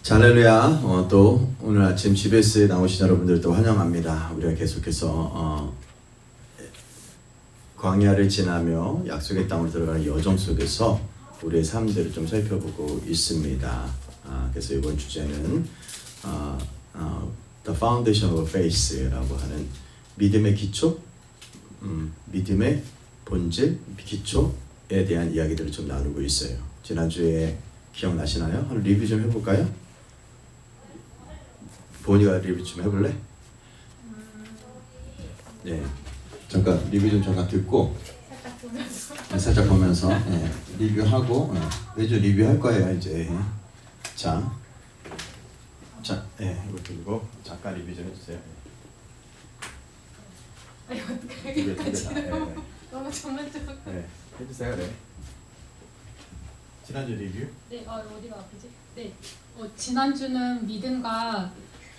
자, 할렐루야. 또 오늘 아침 GBS에 나오신 여러분들도 환영합니다. 우리가 계속해서 광야를 지나며 약속의 땅으로 들어가는 여정 속에서 우리의 삶들을 좀 살펴보고 있습니다. 그래서 이번 주제는 The Foundation of Faith라고 하는 믿음의 기초, 믿음의 본질, 기초에 대한 이야기들을 좀 나누고 있어요. 지난주에 기억나시나요? 한번 리뷰 좀 해볼까요? 보니가 리뷰 좀 해볼래? 네, 잠깐 리뷰 좀 잠깐 듣고 살짝 보면서 리뷰하고 매주 리뷰할 거예요 이제. 자, 이거 들고 잠깐 리뷰 좀 해주세요. 아니 어떻게 여기까지 너무 전문적으로. 네, 해주세요. 네. 지난주 리뷰? 네, 어디가 아프지? 네, 지난주는 믿음과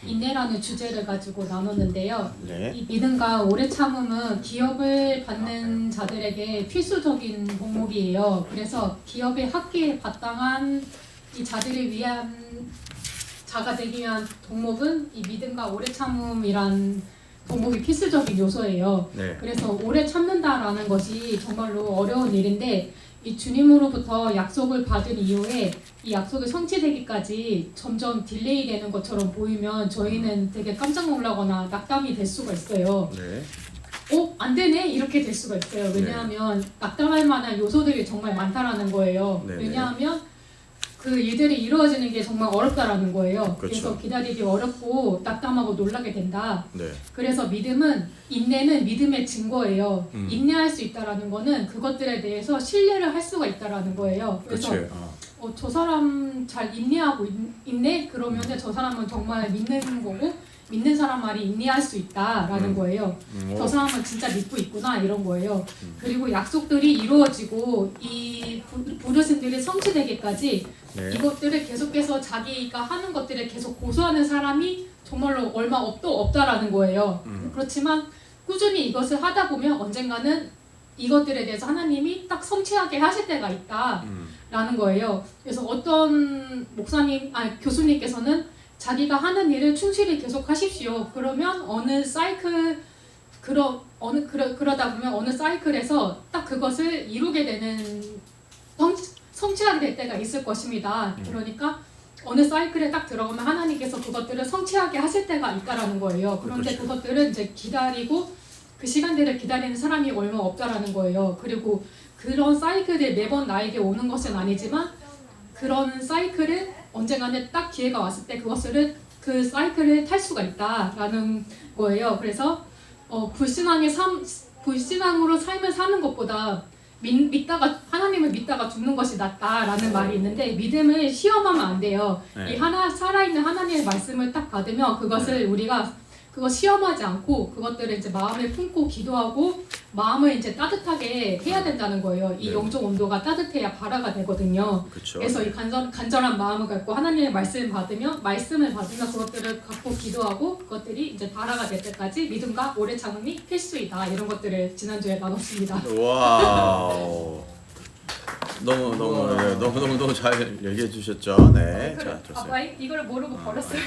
인내라는 주제를 가지고 나눴는데요. 네. 이 믿음과 오래 참음은 기업을 받는 자들에게 필수적인 목목이에요. 그래서 기업의 학기에 마땅한 이 자들을 위한 자가 되기 위한 동목은 이 믿음과 오래 참음이란 동목이 필수적인 요소예요. 네. 그래서 오래 참는다라는 것이 정말로 어려운 일인데 이 주님으로부터 약속을 받은 이후에 이 약속이 성취되기까지 점점 딜레이 되는 것처럼 보이면 저희는 되게 깜짝 놀라거나 낙담이 될 수가 있어요. 네. 안 되네? 이렇게 될 수가 있어요. 왜냐하면 낙담할 만한 요소들이 정말 많다라는 거예요. 네네. 왜냐하면 그 일들이 이루어지는 게 정말 어렵다라는 거예요. 그렇죠. 그래서 기다리기 어렵고 낙담하고 놀라게 된다. 네. 그래서 인내는 믿음의 증거예요. 인내할 수 있다라는 거는 그것들에 대해서 신뢰를 할 수가 있다라는 거예요. 그래서 그치. 저 사람 잘 인내하고 있네? 그러면 저 사람은 정말 믿는 거고 믿는 사람 말이 인내할 수 있다라는 거예요. 저 사람은 진짜 믿고 있구나 이런 거예요. 그리고 약속들이 이루어지고 이 부르심들이 성취되기까지 네. 이것들을 계속해서 자기가 하는 것들을 계속 고수하는 사람이 정말로 얼마 없다라는 거예요. 그렇지만 꾸준히 이것을 하다 보면 언젠가는 이것들에 대해서 하나님이 딱 성취하게 하실 때가 있다라는 거예요. 그래서 어떤 교수님께서는 자기가 하는 일을 충실히 계속 하십시오. 그러면 그러다 보면 어느 사이클에서 딱 그것을 이루게 되는 성취하게 될 때가 있을 것입니다. 그러니까 어느 사이클에 딱 들어가면 하나님께서 그것들을 성취하게 하실 때가 있다라는 거예요. 그런데 그렇죠. 그것들은 이제 기다리고 그 시간들을 기다리는 사람이 얼마 없다라는 거예요. 그리고 그런 사이클이 매번 나에게 오는 것은 아니지만 그런 사이클은 언젠가는 딱 기회가 왔을 때 그 사이클을 탈 수가 있다라는 거예요. 그래서 불신앙으로 삶을 사는 것보다 하나님을 믿다가 죽는 것이 낫다라는 말이 있는데 믿음을 시험하면 안 돼요. 네. 이 살아있는 하나님의 말씀을 딱 받으면 그것을 우리가 그거 시험하지 않고 그것들을 이제 마음에 품고 기도하고 마음을 이제 따뜻하게 해야 된다는 거예요. 이 네. 영적 온도가 따뜻해야 발화가 되거든요. 그쵸. 그래서 이 간절한 마음을 갖고 하나님의 말씀을 받으면 그것들을 갖고 기도하고 그것들이 이제 발화가 될 때까지 믿음과 오래 참음이 필수이다. 이런 것들을 지난주에 나눴습니다. 와우. 너무 잘 얘기해 주셨죠. 네. 자, 좋습니다. 이걸 모르고 버렸어요.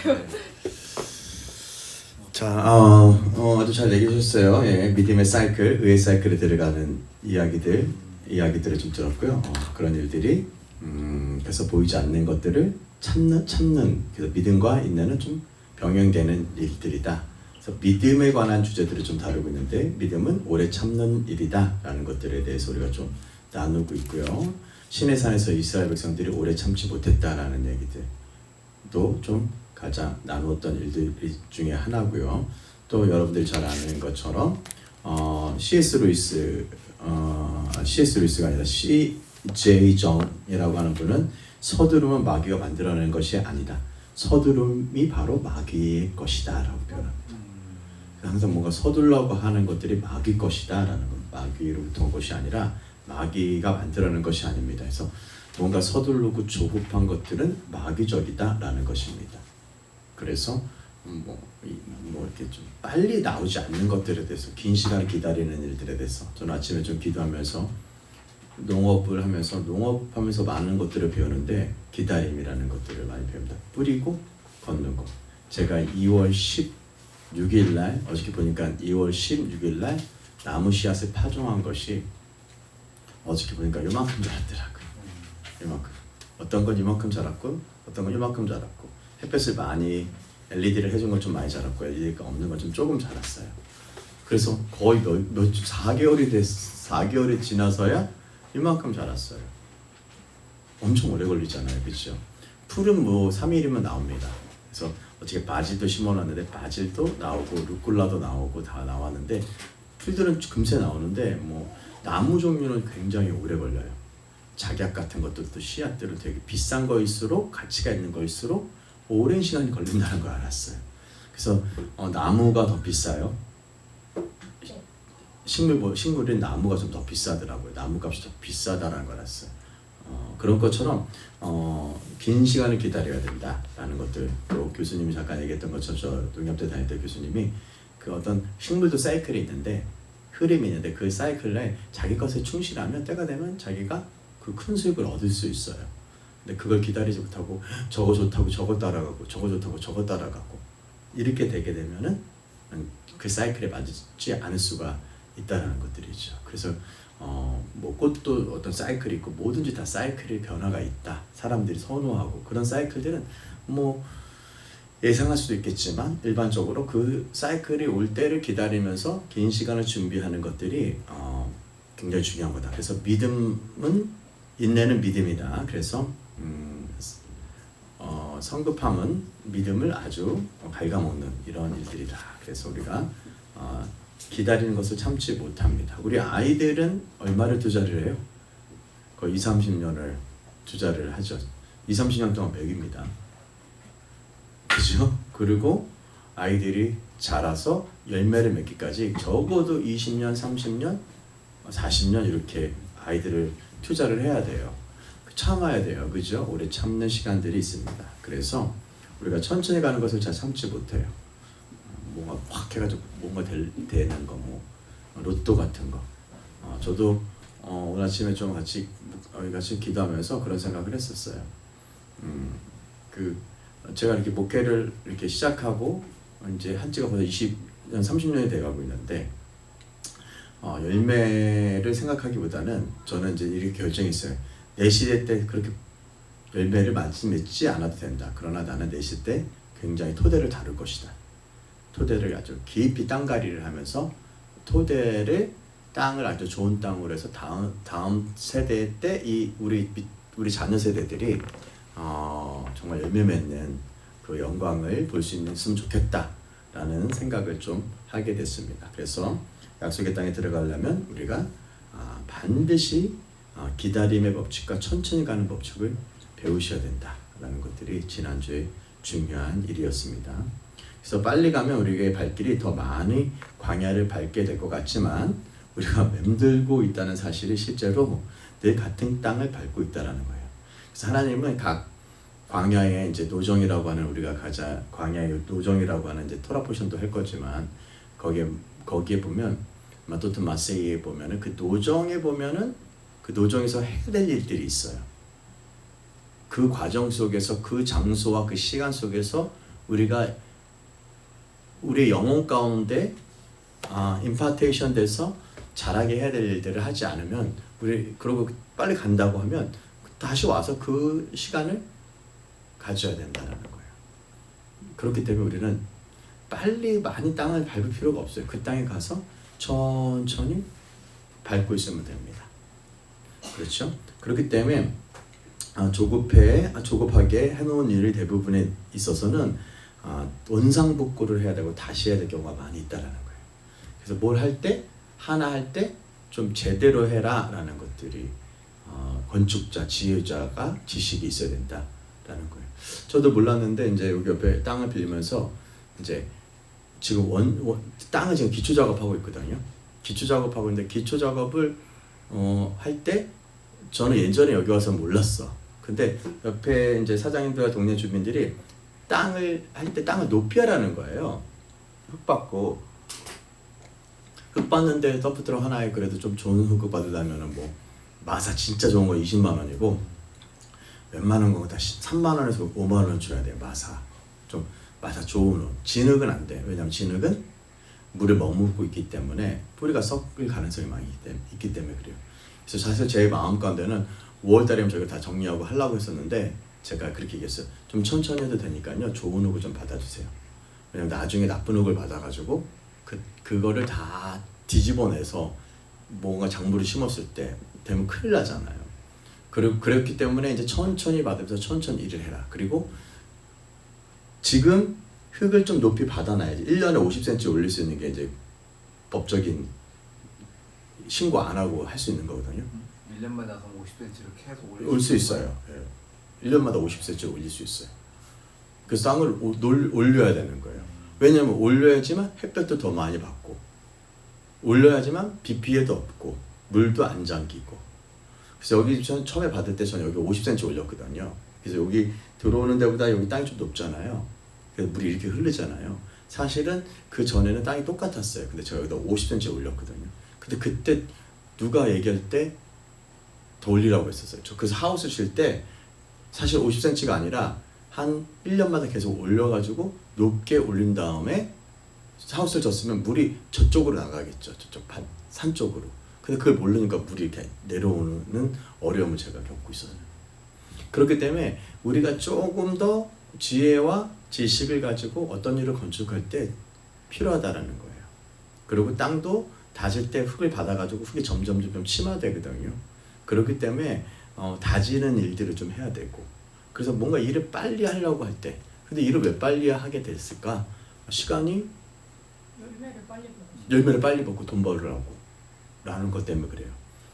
자, 아주 잘 얘기해 주셨어요. 예, 믿음의 사이클, 의의 사이클에 들어가는 이야기들을 좀 들었고요. 그런 일들이 그래서 보이지 않는 것들을 참는 그래서 믿음과 인내는 좀 병행되는 일들이다. 그래서 믿음에 관한 주제들을 좀 다루고 있는데 믿음은 오래 참는 일이다라는 것들에 대해서 우리가 좀 나누고 있고요. 신의 산에서 이스라엘 백성들이 오래 참지 못했다라는 얘기들도 좀 가장 나누었던 일들 중에 하나고요. 또 여러분들이 잘 아는 것처럼 C.S. 루이스가 아니라 C.J. 정이라고 하는 분은 서두름은 마귀가 만들어낸 것이 아니다. 서두름이 바로 마귀의 것이다 라고 표현합니다. 항상 뭔가 서둘러고 하는 것들이 마귀 것이다 라는 것, 마귀로부터 온 것이 아니라 마귀가 만들어낸 것이 아닙니다. 그래서 뭔가 서두르고 조급한 것들은 마귀적이다 라는 것입니다. 그래서 이렇게 좀 빨리 나오지 않는 것들에 대해서 긴 시간 기다리는 일들에 대해서 저는 아침에 좀 기도하면서 농업을 하면서 농업하면서 많은 것들을 배우는데 기다림이라는 것들을 많이 배웁니다. 뿌리고 걷는 거. 제가 2월 16일 날 어저께 보니까 2월 16일 날 나무 씨앗을 파종한 것이 어저께 보니까 요만큼 자랐더라고요. 요만큼. 어떤 건 이만큼 자랐고 어떤 건 요만큼 자랐고 햇볕을 많이 LED를 해준 건 좀 많이 자랐고 LED가 없는 건 좀 조금 자랐어요. 그래서 거의 몇 4개월이 지나서야 이만큼 자랐어요. 엄청 오래 걸리잖아요, 그렇죠? 풀은 뭐 3일이면 나옵니다. 그래서 어떻게 바질도 심어놨는데 바질도 나오고 루꼴라도 나오고 다 나왔는데 풀들은 금세 나오는데 뭐 나무 종류는 굉장히 오래 걸려요. 작약 같은 것들도 씨앗들은 되게 비싼 거일수록 가치가 있는 거일수록 오랜 시간이 걸린다는 걸 알았어요. 그래서 나무가 더 비싸요. 식물은 나무가 좀 더 비싸더라고요. 나무값이 더 비싸다라는 걸 알았어요. 그런 것처럼 긴 시간을 기다려야 된다라는 것들. 또 교수님이 잠깐 얘기했던 것처럼 저 농협대 다닐 때 교수님이 그 어떤 식물도 사이클이 있는데 흐름이 있는데 그 사이클에 자기 것에 충실하면 때가 되면 자기가 그 큰 수익을 얻을 수 있어요. 근데 그걸 기다리지 못하고 저거 좋다고 저거 따라가고 저거 좋다고 저거 따라가고 이렇게 되게 되면은 그 사이클에 맞지 않을 수가 있다라는 것들이죠. 그래서 뭐 꽃도 어떤 사이클이 있고 뭐든지 다 사이클의 변화가 있다. 사람들이 선호하고 그런 사이클들은 뭐 예상할 수도 있겠지만 일반적으로 그 사이클이 올 때를 기다리면서 긴 시간을 준비하는 것들이 굉장히 중요한 거다. 그래서 인내는 믿음이다. 그래서 성급함은 믿음을 아주 갉아먹는 이런 일들이다. 그래서 우리가 기다리는 것을 참지 못합니다. 우리 아이들은 얼마를 투자를 해요? 거의 20-30년을 투자를 하죠. 20-30년 동안 먹입니다. 그죠? 그리고 아이들이 자라서 열매를 맺기까지 적어도 20년, 30년, 40년 이렇게 아이들을 투자를 해야 돼요. 참아야 돼요. 그죠? 오래 참는 시간들이 있습니다. 그래서 우리가 천천히 가는 것을 잘 참지 못해요. 뭔가 확 해가지고 뭔가 되는 거, 뭐 로또 같은 거. 저도 오늘 아침에 좀 같이 기도하면서 그런 생각을 했었어요. 제가 이렇게 목회를 이렇게 시작하고 이제 한 지가 벌써 20년, 30년이 돼가고 있는데 열매를 생각하기보다는 저는 이제 이렇게 결정했어요. 내 시대 때 그렇게 열매를 맺지 않아도 된다. 그러나 나는 내 시대 때 굉장히 토대를 다룰 것이다. 토대를 아주 깊이 땅갈이를 하면서 땅을 아주 좋은 땅으로 해서 다음 세대 때 우리 자녀 세대들이 정말 열매 맺는 그 영광을 볼 수 있으면 좋겠다라는 생각을 좀 하게 됐습니다. 그래서 약속의 땅에 들어가려면 우리가 반드시 기다림의 법칙과 천천히 가는 법칙을 배우셔야 된다라는 것들이 지난주에 중요한 일이었습니다. 그래서 빨리 가면 우리의 발길이 더 많이 광야를 밟게 될 것 같지만 우리가 맴돌고 있다는 사실이 실제로 늘 같은 땅을 밟고 있다라는 거예요. 그래서 하나님은 각 광야의 이제 노정이라고 하는 우리가 광야의 노정이라고 하는 이제 토라 포션도 할 거지만 거기에 보면 마토트 마세이에 보면은 그 노정에 보면은 그 노정에서 해야 될 일들이 있어요. 그 과정 속에서 그 장소와 그 시간 속에서 우리가 우리의 영혼 가운데 임파테이션 돼서 잘하게 해야 될 일들을 하지 않으면 그러고 빨리 간다고 하면 다시 와서 그 시간을 가져야 된다는 거예요. 그렇기 때문에 우리는 빨리 많이 땅을 밟을 필요가 없어요. 그 땅에 가서 천천히 밟고 있으면 됩니다. 그렇죠? 그렇기 때문에 조급하게 해놓은 일을 대부분에 있어서는 원상복구를 해야 되고 다시 해야 될 경우가 많이 있다라는 거예요. 그래서 뭘 할 때 하나 할 때 좀 제대로 해라라는 것들이 건축자, 지혜자가 지식이 있어야 된다라는 거예요. 저도 몰랐는데 이제 여기 옆에 땅을 빌리면서 이제 지금 땅을 지금 기초 작업하고 있거든요. 기초 작업하고 있는데 기초 작업을 할 때 저는 예전에 여기 와서 몰랐어. 근데 옆에 이제 사장님들과 동네 주민들이 땅을 할 때 땅을 높이 하라는 거예요. 흙 받는데 덤프트럭 하나에 그래도 좀 좋은 흙 받으려면은 뭐 마사 진짜 좋은 거 20만 원이고 웬만한 거 다 3만 원에서 5만 원 줘야 돼요. 마사. 좀 마사 좋은 옷. 진흙은 안 돼. 왜냐면 진흙은 물에 머물고 있기 때문에 뿌리가 썩을 가능성이 많이 있기 때문에 그래요. 그래서 사실 제 마음 가운데는 5월달이면 저희가 다 정리하고 하려고 했었는데 제가 그렇게 얘기했어요. 좀 천천히 해도 되니까요. 좋은 흙을 좀 받아주세요. 왜냐면 나중에 나쁜 흙을 받아가지고 그거를 다 뒤집어내서 뭔가 작물을 심었을 때 되면 큰일 나잖아요. 그렇기 때문에 이제 천천히 받으면서 천천히 일을 해라. 그리고 지금 흙을 좀 높이 받아놔야지. 1년에 50cm 올릴 수 있는 게 이제 법적인 신고 안 하고 할 수 있는 거거든요. 1년마다 그럼 50cm를 계속 올 수 있어요. 예. 1년마다 50cm 올릴 수 있어요. 그래서 땅을 올려야 되는 거예요. 왜냐하면 올려야지만 햇볕도 더 많이 받고 올려야지만 비 피해도 없고 물도 안 잠기고. 그래서 여기 전 처음에 받을 때 저는 여기 50cm 올렸거든요. 그래서 여기 들어오는 데보다 여기 땅이 좀 높잖아요. 그래서 물이 이렇게 흐르잖아요. 사실은 그 전에는 땅이 똑같았어요. 근데 제가 여기다 50cm 올렸거든요. 근데 그때 누가 얘기할 때 더 올리라고 했었어요. 저 그래서 하우스 칠 때 사실 50cm가 아니라 한 1년마다 계속 올려가지고 높게 올린 다음에 하우스를 졌으면 물이 저쪽으로 나가겠죠. 저쪽 산 쪽으로. 근데 그걸 모르니까 물이 이렇게 내려오는 어려움을 제가 겪고 있어요. 그렇기 때문에 우리가 조금 더 지혜와 지식을 가지고 어떤 일을 건축할 때 필요하다라는 거예요. 그리고 땅도 다질 때 흙을 받아가지고 흙이 점점 침하되거든요. 그렇기 때문에 다지는 일들을 좀 해야 되고, 그래서 뭔가 일을 빨리 하려고 할 때, 근데 일을 왜 빨리 하게 됐을까? 시간이 열매를 빨리 먹고 돈 벌으라고 라는 것 때문에 그래요.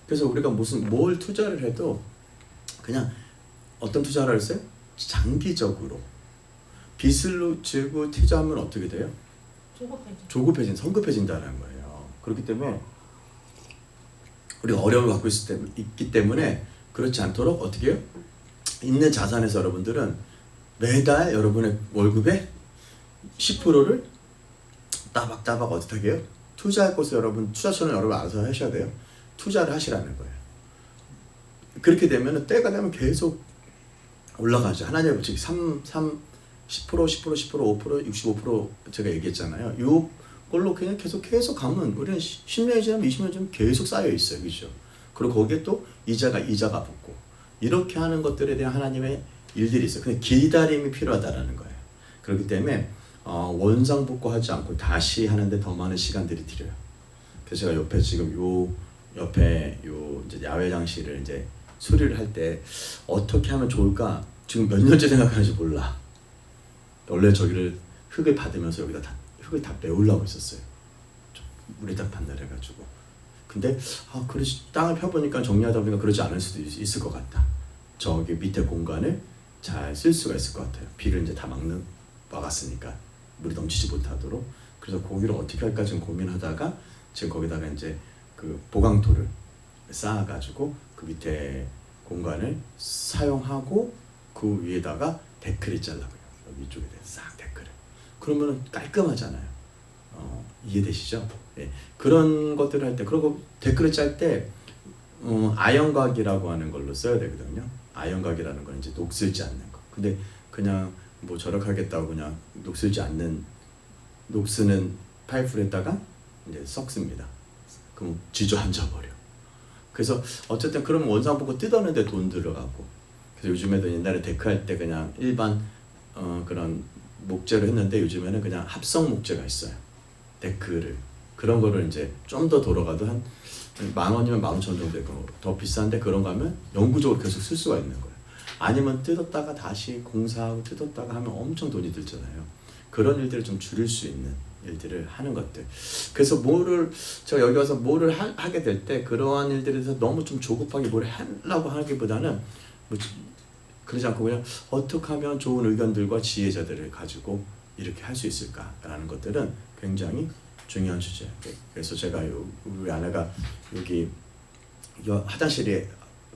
그래서 우리가 뭘 투자를 해도 그냥 어떤 투자를 했어요? 장기적으로 빚을 지고 투자하면 어떻게 돼요? 성급해진다는 거예요. 그렇기 때문에 우리가 어려움을 갖고 있기 때문에 그렇지 않도록 어떻게 해요? 있는 자산에서 여러분들은 매달 여러분의 월급의 10%를 따박따박 어떻게 해요? 투자할 곳을 투자처는 여러분 알아서 하셔야 돼요. 투자를 하시라는 거예요. 그렇게 되면 때가 되면 계속 올라가죠. 하나님의 법칙 10%, 5%, 65% 제가 얘기했잖아요. 요 걸로 그냥 계속 가면 우리는 10년이 지나면 20년 지나면 계속 쌓여 있어요. 그죠? 그리고 거기에 또 이자가 붙고 이렇게 하는 것들에 대한 하나님의 일들이 있어요. 근데 기다림이 필요하다라는 거예요. 그렇기 때문에 원상복구하지 않고 다시 하는데 더 많은 시간들이 들여요. 그래서 제가 옆에 지금 옆에 이제 야외 장식을 이제 수리를 할 때 어떻게 하면 좋을까 지금 몇 년째 생각하는지 몰라. 원래 저기를 흙을 받으면서 여기다 흙을 다 메우려고 했었어요. 우레탄 판넬해가지고. 근데 그래서 땅을 펴보니까 정리하다 보니까 그러지 않을 수도 있을 것 같다. 저기 밑에 공간을 잘 쓸 수가 있을 것 같아요. 비를 이제 다 막았으니까 물이 넘치지 못하도록. 그래서 거기를 어떻게 할까 지금 고민하다가 지금 거기다가 이제 그 보강토를 쌓아가지고 그 밑에 공간을 사용하고 그 위에다가 데크를 짜려고요. 여기 쪽에 싹 데크를. 그러면은 깔끔하잖아요. 이해되시죠? 네. 그런 것들을 할 때, 그리고 데크를 짤 때 아연각이라고 하는 걸로 써야 되거든요. 아연각이라는 건 이제 녹슬지 않는 거. 근데 그냥 뭐 절약하겠다고 그냥 녹쓰는 파이프에다가 이제 섞습니다. 그럼 지저앉아 버려. 그래서 어쨌든 그러면 원상복구 뜯었는데 돈 들어가고. 그래서 요즘에도 옛날에 데크할 때 그냥 일반 그런 목재로 했는데 요즘에는 그냥 합성 목재가 있어요. 데크를 그런 거를 이제 좀 더 돌아가도 한 10,000원이면 15,000원 정도 되고 더 비싼데 그런 거 하면 영구적으로 계속 쓸 수가 있는 거예요. 아니면 뜯었다가 다시 공사하고 뜯었다가 하면 엄청 돈이 들잖아요. 그런 일들을 좀 줄일 수 있는 일들을 하는 것들. 그래서 제가 여기 와서 뭐를 하게 될 때 그러한 일들에 대해서 너무 좀 조급하게 뭘 하려고 하기보다는 그러지 않고 그냥 어떻게 하면 좋은 의견들과 지혜자들을 가지고 이렇게 할 수 있을까라는 것들은 굉장히 중요한 주제예요. 그래서 제가 우리 아내가 여기 화장실에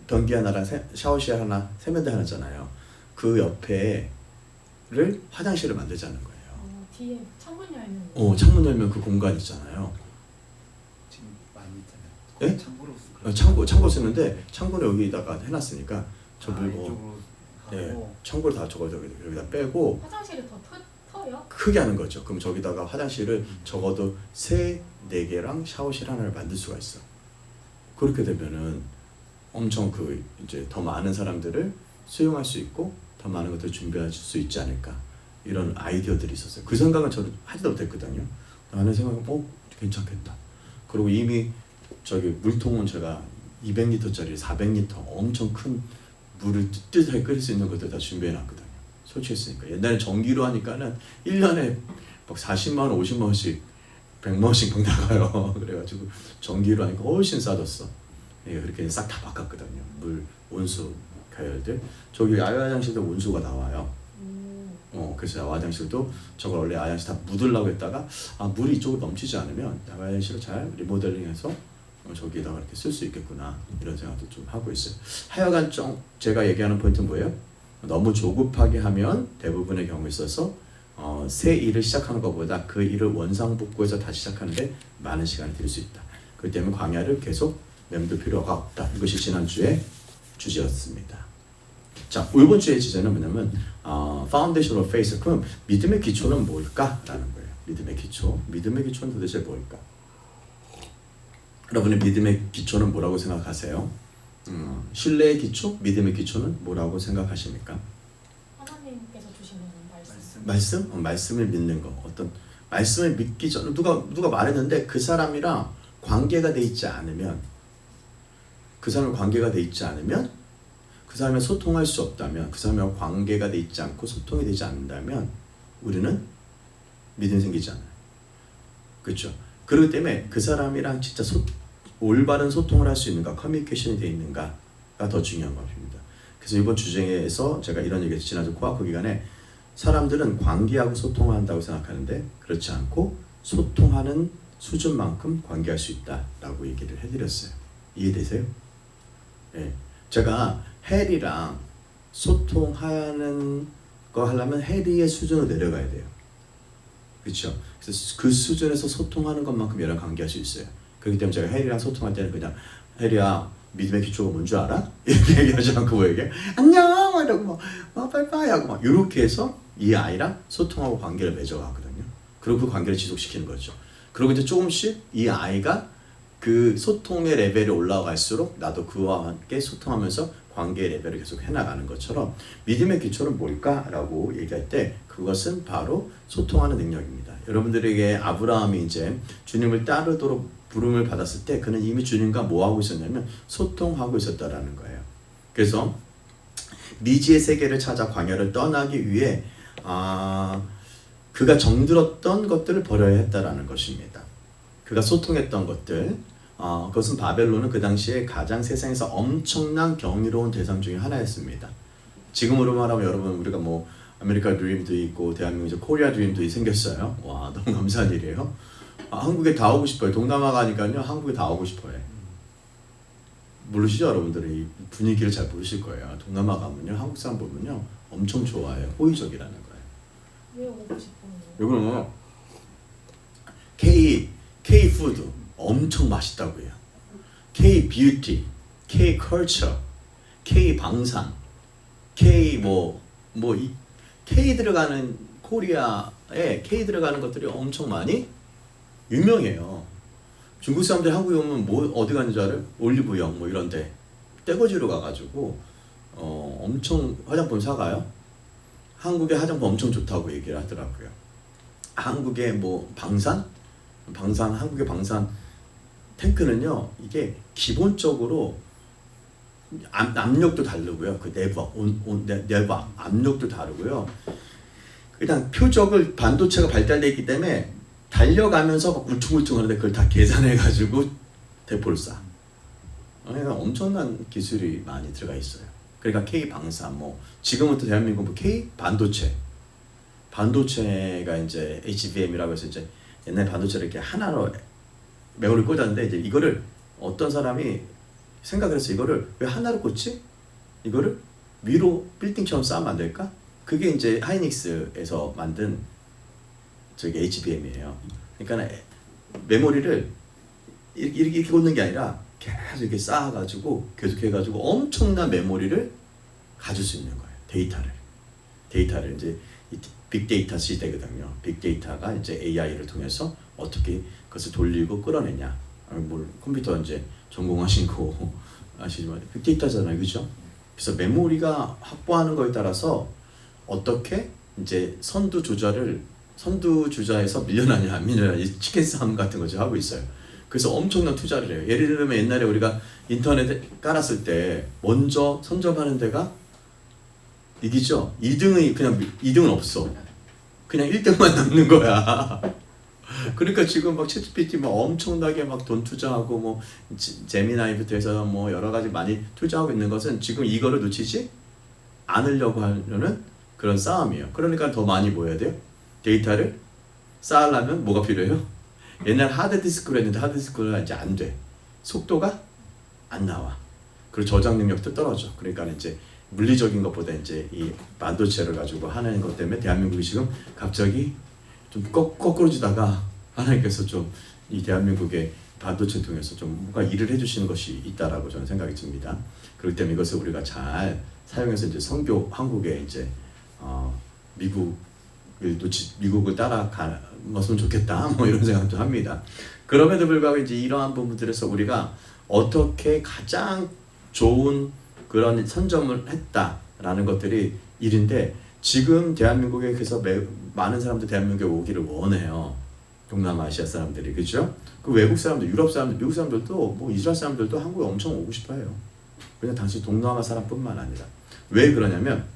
변기 하나랑 샤워실 하나, 세면대 하나잖아요. 그 옆에를 화장실을 만들자는 거예요. 뒤에 창문 열면. 창문 열면 그 공간 있잖아요. 지금 많이 있잖아요. 예? 참고로 창고 쓰는데 창고를 여기다가 해놨으니까 저 물고 이쪽으로 예, 하고 창고를 다 저거 여기다 빼고 화장실이 더 터요? 크게 하는 거죠. 그럼 저기다가 화장실을 적어도 4개랑 샤워실 하나를 만들 수가 있어. 그렇게 되면은 엄청 그 이제 더 많은 사람들을 수용할 수 있고 더 많은 것들을 준비할 수 있지 않을까 이런 아이디어들이 있었어요. 그 생각은 저는 하지도 못했거든요. 나는 생각은 괜찮겠다. 그리고 이미 저기 물통은 제가 200리터짜리 400리터 엄청 큰 물을 뜨뜻하게 끓일 수 있는 것들 다 준비해 놨거든요. 설치했으니까. 옛날에 전기로 하니까는 1년에 막 40만 원, 50만 원씩 100만 원씩 막 나가요. 그래가지고 전기로 하니까 훨씬 싸졌어. 예, 그렇게 싹 다 바꿨거든요. 물, 온수, 가열들. 저기 야외 화장실도 온수가 나와요. 그래서 야외 화장실도 저걸 원래 야외 화장실 다 묻으려고 했다가 물이 이쪽으로 넘치지 않으면 야외 화장실을 잘 리모델링해서 저기에다가 이렇게 쓸 수 있겠구나 이런 생각도 좀 하고 있어요. 하여간 제가 얘기하는 포인트는 뭐예요? 너무 조급하게 하면 대부분의 경우에 있어서 새 일을 시작하는 것보다 그 일을 원상복구해서 다시 시작하는데 많은 시간이 들 수 있다. 그렇기 때문에 광야를 계속 맴돌 필요가 없다. 이것이 지난주의 주제였습니다. 자, 이번 주의 주제는 뭐냐면 Foundation of Faith. 그럼 믿음의 기초는 뭘까? 라는 거예요. 믿음의 기초. 믿음의 기초는 도대체 뭘까? 여러분의 믿음의 기초는 뭐라고 생각하세요? 신뢰의 기초? 믿음의 기초는 뭐라고 생각하십니까? 하나님께서 주시는 말씀. 말씀? 말씀을 믿는 거. 어떤 말씀을 믿기 전에 누가 말했는데 그 사람이랑 관계가 돼 있지 않으면 그 사람과 소통할 수 없다면 그 사람과 관계가 돼 있지 않고 소통이 되지 않는다면 우리는 믿음이 생기지 않아요. 그렇죠? 그렇기 때문에 그 사람이랑 진짜 올바른 소통을 할 수 있는가, 커뮤니케이션이 되어 있는가가 더 중요한 것입니다. 그래서 이번 주제에서 제가 이런 얘기했어요. 지난주 코아코 기간에 사람들은 관계하고 소통을 한다고 생각하는데 그렇지 않고 소통하는 수준만큼 관계할 수 있다라고 얘기를 해드렸어요. 이해되세요? 예. 제가 해리랑 소통하는 거 하려면 해리의 수준으로 내려가야 돼요. 그렇죠? 그래서 그 수준에서 소통하는 것만큼 얘랑 관계할 수 있어요. 그렇기 때문에 제가 해리랑 소통할 때는 그냥 해리야 믿음의 기초가 뭔 줄 알아? 이렇게 얘기하지 않고 뭐 얘기해? 안녕! 이러고 막 빠이빠이 하고 막 이렇게 해서 이 아이랑 소통하고 관계를 맺어가거든요. 그리고 그 관계를 지속시키는 거죠. 그리고 이제 조금씩 이 아이가 그 소통의 레벨이 올라갈수록 나도 그와 함께 소통하면서 관계의 레벨을 계속 해나가는 것처럼 믿음의 기초는 뭘까라고 얘기할 때 그것은 바로 소통하는 능력입니다. 여러분들에게 아브라함이 이제 주님을 따르도록 부름을 받았을 때 그는 이미 주님과 뭐 하고 있었냐면 소통하고 있었다라는 거예요. 그래서 미지의 세계를 찾아 광야를 떠나기 위해 그가 정들었던 것들을 버려야 했다라는 것입니다. 그가 소통했던 것들, 그것은 바벨론은 그 당시에 가장 세상에서 엄청난 경이로운 대상 중에 하나였습니다. 지금으로 말하면 여러분 우리가 뭐 아메리카 드림도 있고 대한민국 이제 코리아 드림도 생겼어요. 와 너무 감사한 일이에요. 한국에 다 오고 싶어요. 동남아 가니까요 한국에 다 오고 싶어요. 모르시죠 여러분들이 분위기를 잘 모르실 거예요. 동남아 가면요 한국 사람 보면요 엄청 좋아해요. 호의적이라는 거예요. 왜 오고 싶어요? 이거는 K 푸드 엄청 맛있다고 해요. K 뷰티, K 컬처, K 방산, K K 들어가는 코리아에 K 들어가는 것들이 엄청 많이 유명해요. 중국 사람들이 한국에 오면 어디 가는 줄 알아요? 올리브영 뭐 이런데 떼거지로 가가지고 엄청 화장품 사가요. 한국의 화장품 엄청 좋다고 얘기를 하더라고요. 한국의 한국의 방산 탱크는요 이게 기본적으로 압력도 다르고요. 그 내부 압력도 다르고요. 일단 표적을 반도체가 발달되어 있기 때문에 달려가면서 막 울퉁불퉁하는데 그걸 다 계산해가지고 대포를 쏴. 그러니까 엄청난 기술이 많이 들어가 있어요. 그러니까 K 방산 지금은 또 대한민국 K 반도체가 이제 HBM이라고 해서 이제 옛날 반도체를 이렇게 하나로 메모리 꽂았는데 이제 이거를 어떤 사람이 생각을 했어. 이거를 왜 하나로 꽂지? 이거를 위로 빌딩처럼 쌓으면 안 될까? 그게 이제 하이닉스에서 만든 저기 HBM이에요. 그러니까 메모리를 이렇게 꽂는 게 아니라 계속 이렇게 쌓아가지고 계속해가지고 엄청난 메모리를 가질 수 있는 거예요. 데이터를 이제 빅데이터 시대거든요. 빅데이터가 이제 AI를 통해서 어떻게 그것을 돌리고 끌어내냐. 뭘 컴퓨터 이제 전공하신 거 아시지만 빅데이터잖아요, 그죠? 그래서 메모리가 확보하는 거에 따라서 어떻게 이제 선두주자에서 밀려나냐 안 밀려나냐 이 치킨 싸움 같은 거 하고 있어요. 그래서 엄청난 투자를 해요. 예를 들면 옛날에 우리가 인터넷에 깔았을 때 먼저 선점하는 데가 이기죠. 2등은 없어. 그냥 1등만 남는 거야. 그러니까 지금 막 챗GPT 막 엄청나게 막 돈 투자하고 뭐 제미나이부터 해서 뭐 여러 가지 많이 투자하고 있는 것은 지금 이거를 놓치지 않으려고 하려는 그런 싸움이에요. 그러니까 더 많이 뭐 해야 돼요? 데이터를 쌓으려면 뭐가 필요해요? 옛날 하드디스크로 했는데 하드디스크가 이제 안 돼. 속도가 안 나와. 그리고 저장 능력도 떨어져. 그러니까 이제 물리적인 것보다 이제 이 반도체를 가지고 하는 것 때문에 대한민국이 지금 갑자기 좀 거꾸로지다가 하나님께서 좀 이 대한민국의 반도체 통해서 좀 뭔가 일을 해주시는 것이 있다라고 저는 생각이 듭니다. 그렇기 때문에 이것을 우리가 잘 사용해서 이제 선교 한국에 이제 미국을 따라가면 좋겠다 뭐 이런 생각도 합니다. 그럼에도 불구하고 이제 이러한 부분들에서 우리가 어떻게 가장 좋은 그런 선점을 했다라는 것들이 일인데 지금 대한민국에 그래서 많은 사람들 대한민국에 오기를 원해요. 동남아 아시아 사람들이 그죠? 그 외국 사람들, 유럽 사람들, 미국 사람들도 뭐 이스라엘 사람들도 한국에 엄청 오고 싶어해요. 그냥 당시 동남아 사람뿐만 아니라 왜 그러냐면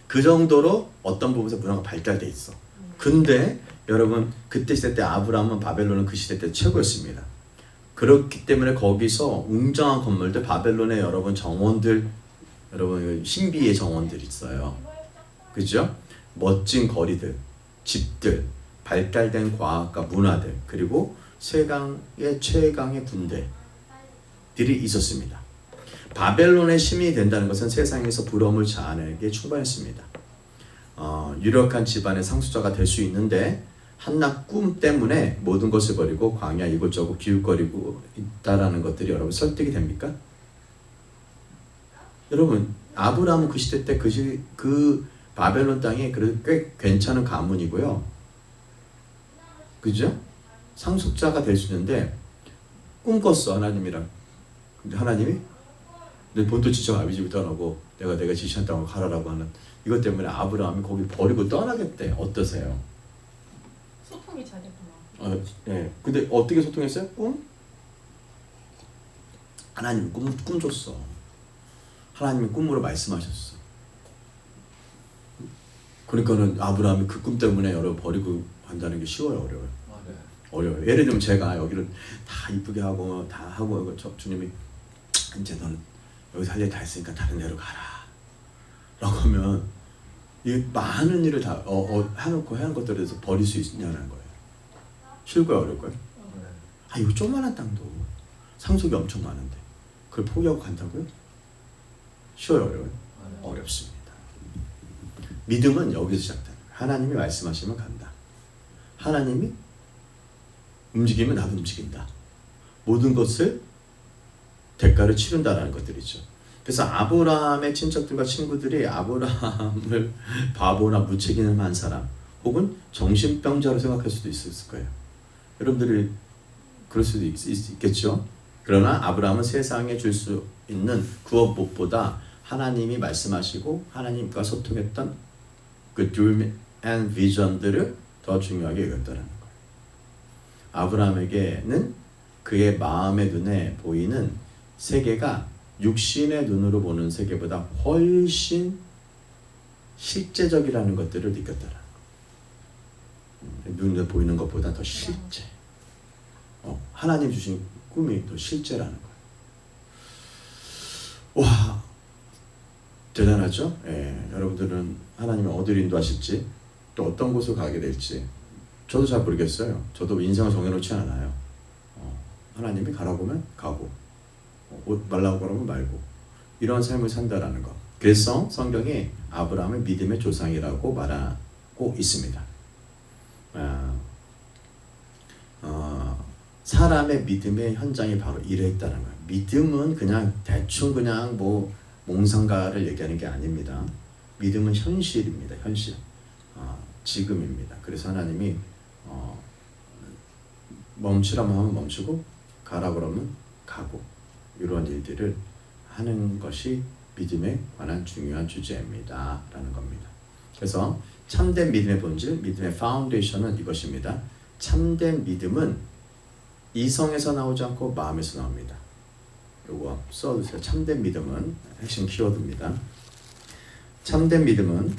그 정도로 어떤 부분에서 문화가 발달돼 있어. 근데 여러분 그때 시대 때 아브라함은 바벨론은 그 시대 때 최고였습니다. 그렇기 때문에 거기서 웅장한 건물들 바벨론의 여러분 정원들 여러분 신비의 정원들 있어요. 그죠? 멋진 거리들, 집들, 발달된 과학과 문화들 그리고 최강의 군대들이 있었습니다. 바벨론의 시민이 된다는 것은 세상에서 부러움을 자아내기에 충분했습니다. 유력한 집안의 상속자가 될 수 있는데 한낱 꿈 때문에 모든 것을 버리고 광야 이곳저곳 기웃거리고 있다라는 것들이 여러분 설득이 됩니까? 여러분 아브라함은 그 시대 때 그 바벨론 땅이 그래도 꽤 괜찮은 가문이고요. 그죠? 상속자가 될 수 있는데 꿈꿨어 하나님이랑. 근데 하나님이 내 본토 지청 아비집을 떠나고 내가 지시한 땅으로 가라라고 하는 이것 때문에 아브라함이 거기 버리고 떠나겠대. 어떠세요? 소통이 잘 됐구나. 네. 근데 어떻게 소통했어요? 하나님이 꿈 줬어. 하나님이 꿈으로 말씀하셨어. 그러니까는 아브라함이 그 꿈 때문에 여러분 버리고 한다는 게 쉬워요, 어려워요? 어려워요. 예를 들면 제가 여기를 다 이쁘게 하고 다 하고 주님이 이제 너는 여기서 할 일 다 했으니까 다른 데로 가라 라고 하면 이 많은 일을 다 해놓고 하는 것들에 대해서 버릴 수 있냐는 거예요. 쉬울 거야 어려울 거야? 이거 조그만한 땅도 상속이 엄청 많은데 그걸 포기하고 간다고요? 쉬워요 어려워요? 어렵습니다. 믿음은 여기서 시작된다. 하나님이 말씀하시면 간다. 하나님이 움직이면 나도 움직인다. 모든 것을 대가를 치른다라는 것들이죠. 그래서 아브라함의 친척들과 친구들이 아브라함을 바보나 무책임한 사람 혹은 정신병자로 생각할 수도 있을 거예요. 여러분들이 그럴 수도 있겠죠. 그러나 아브라함은 세상에 줄 수 있는 구원 무엇보다 하나님이 말씀하시고 하나님과 소통했던 그 dream and vision들을 더 중요하게 여겼다는 거예요. 아브라함에게는 그의 마음의 눈에 보이는 세계가 육신의 눈으로 보는 세계보다 훨씬 실제적이라는 것들을 느꼈다는 거예요. 눈에 보이는 것보다 더 실제. 하나님 주신 꿈이 더 실제라는 거예요. 와, 대단하죠? 여러분들은 하나님이 어디로 인도하실지 또 어떤 곳으로 가게 될지 저도 잘 모르겠어요. 저도 인생을 정해놓지 않아요. 하나님이 가라고 하면 가고 말라고 그러면 말고 이런 삶을 산다라는 거. 그래서 성경이 아브라함을 믿음의 조상이라고 말하고 있습니다. 사람의 믿음의 현장이 바로 이랬다는 거예요. 믿음은 그냥 대충 그냥 뭐 몽상가를 얘기하는 게 아닙니다. 믿음은 현실입니다. 현실. 지금입니다. 그래서 하나님이 멈추라면 하면 멈추고 가라 그러면 가고 이런 일들을 하는 것이 믿음에 관한 중요한 주제입니다. 라는 겁니다. 그래서 참된 믿음의 본질, 믿음의 파운데이션은 이것입니다. 참된 믿음은 이성에서 나오지 않고 마음에서 나옵니다. 요거 써두세요. 참된 믿음은 핵심 키워드입니다. 참된 믿음은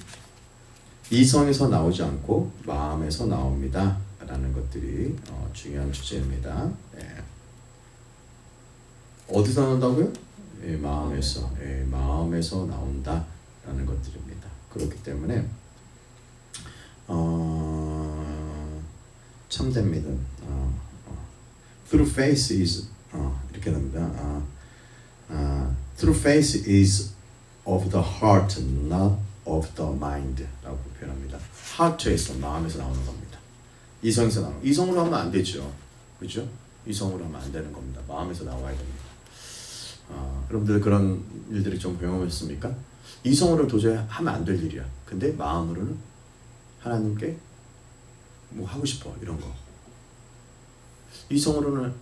이성에서 나오지 않고 마음에서 나옵니다. 라는 것들이 중요한 주제입니다. 예. 어디서 나온다고요? 예, 마음에서. 예, 마음에서 나온다. 라는 것들입니다. 그렇기 때문에 참된 믿음 through faith is 이렇게 됩니다. Through faith is of the heart, not of the mind 라고 표현합니다. heart에서, 마음에서 나오는 겁니다. 이성에서 나오는, 이성으로 하면 안 되죠. 그렇죠? 이성으로 하면 안 되는 겁니다. 마음에서 나와야 됩니다. 여러분들 그런 일들이 좀 경험했습니까? 이성으로 도저히 하면 안 될 일이야. 근데 마음으로는 하나님께 뭐 하고 싶어 이런 거. 이성으로는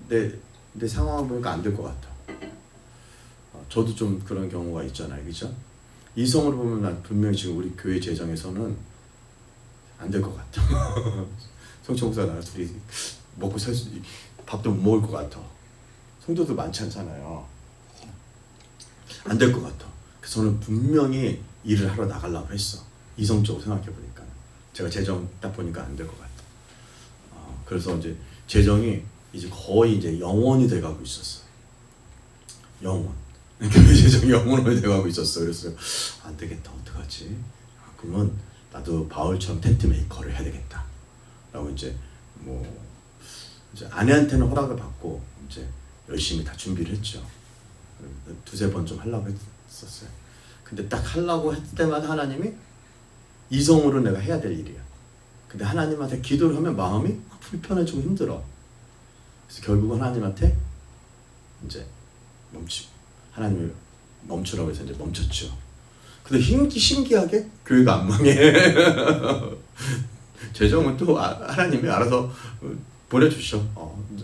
내 상황을 보니까 안 될 것 같아. 저도 좀 그런 경우가 있잖아요, 그렇죠? 이성으로 보면 난 분명히 지금 우리 교회 재정에서는 안 될 것 같아. 성청사 나랑 둘이 먹고 살 수, 밥도 못 먹을 것 같아. 성도들 많지 않잖아요. 안 될 것 같아. 그래서 저는 분명히 일을 하러 나가려고 했어. 이성적으로 생각해 보니까 제가 재정 딱 보니까 안 될 것 같아. 그래서 이제 재정이 이제 거의 이제 영원이 돼가고 있었어. 영원. 교회 재정이 영원으로 돼가고 있었어. 그래서 안 되겠다. 어떡하지? 그러면 나도 바울처럼 텐트 메이커를 해야 되겠다. 라고 이제 뭐 이제 아내한테는 허락을 받고 이제 열심히 다 준비를 했죠. 두세 번 좀 하려고 했었어요. 근데 딱 하려고 했을 때마다 하나님이 이성으로 내가 해야 될 일이야. 근데 하나님한테 기도를 하면 마음이 불편해지고 힘들어. 그래서 결국은 하나님한테 이제 멈추고 하나님을 멈추라고 해서 이제 멈췄죠. 근데 신기하게 교회가 안 망해. 재정은 또 하나님이 알아서 보내주셔.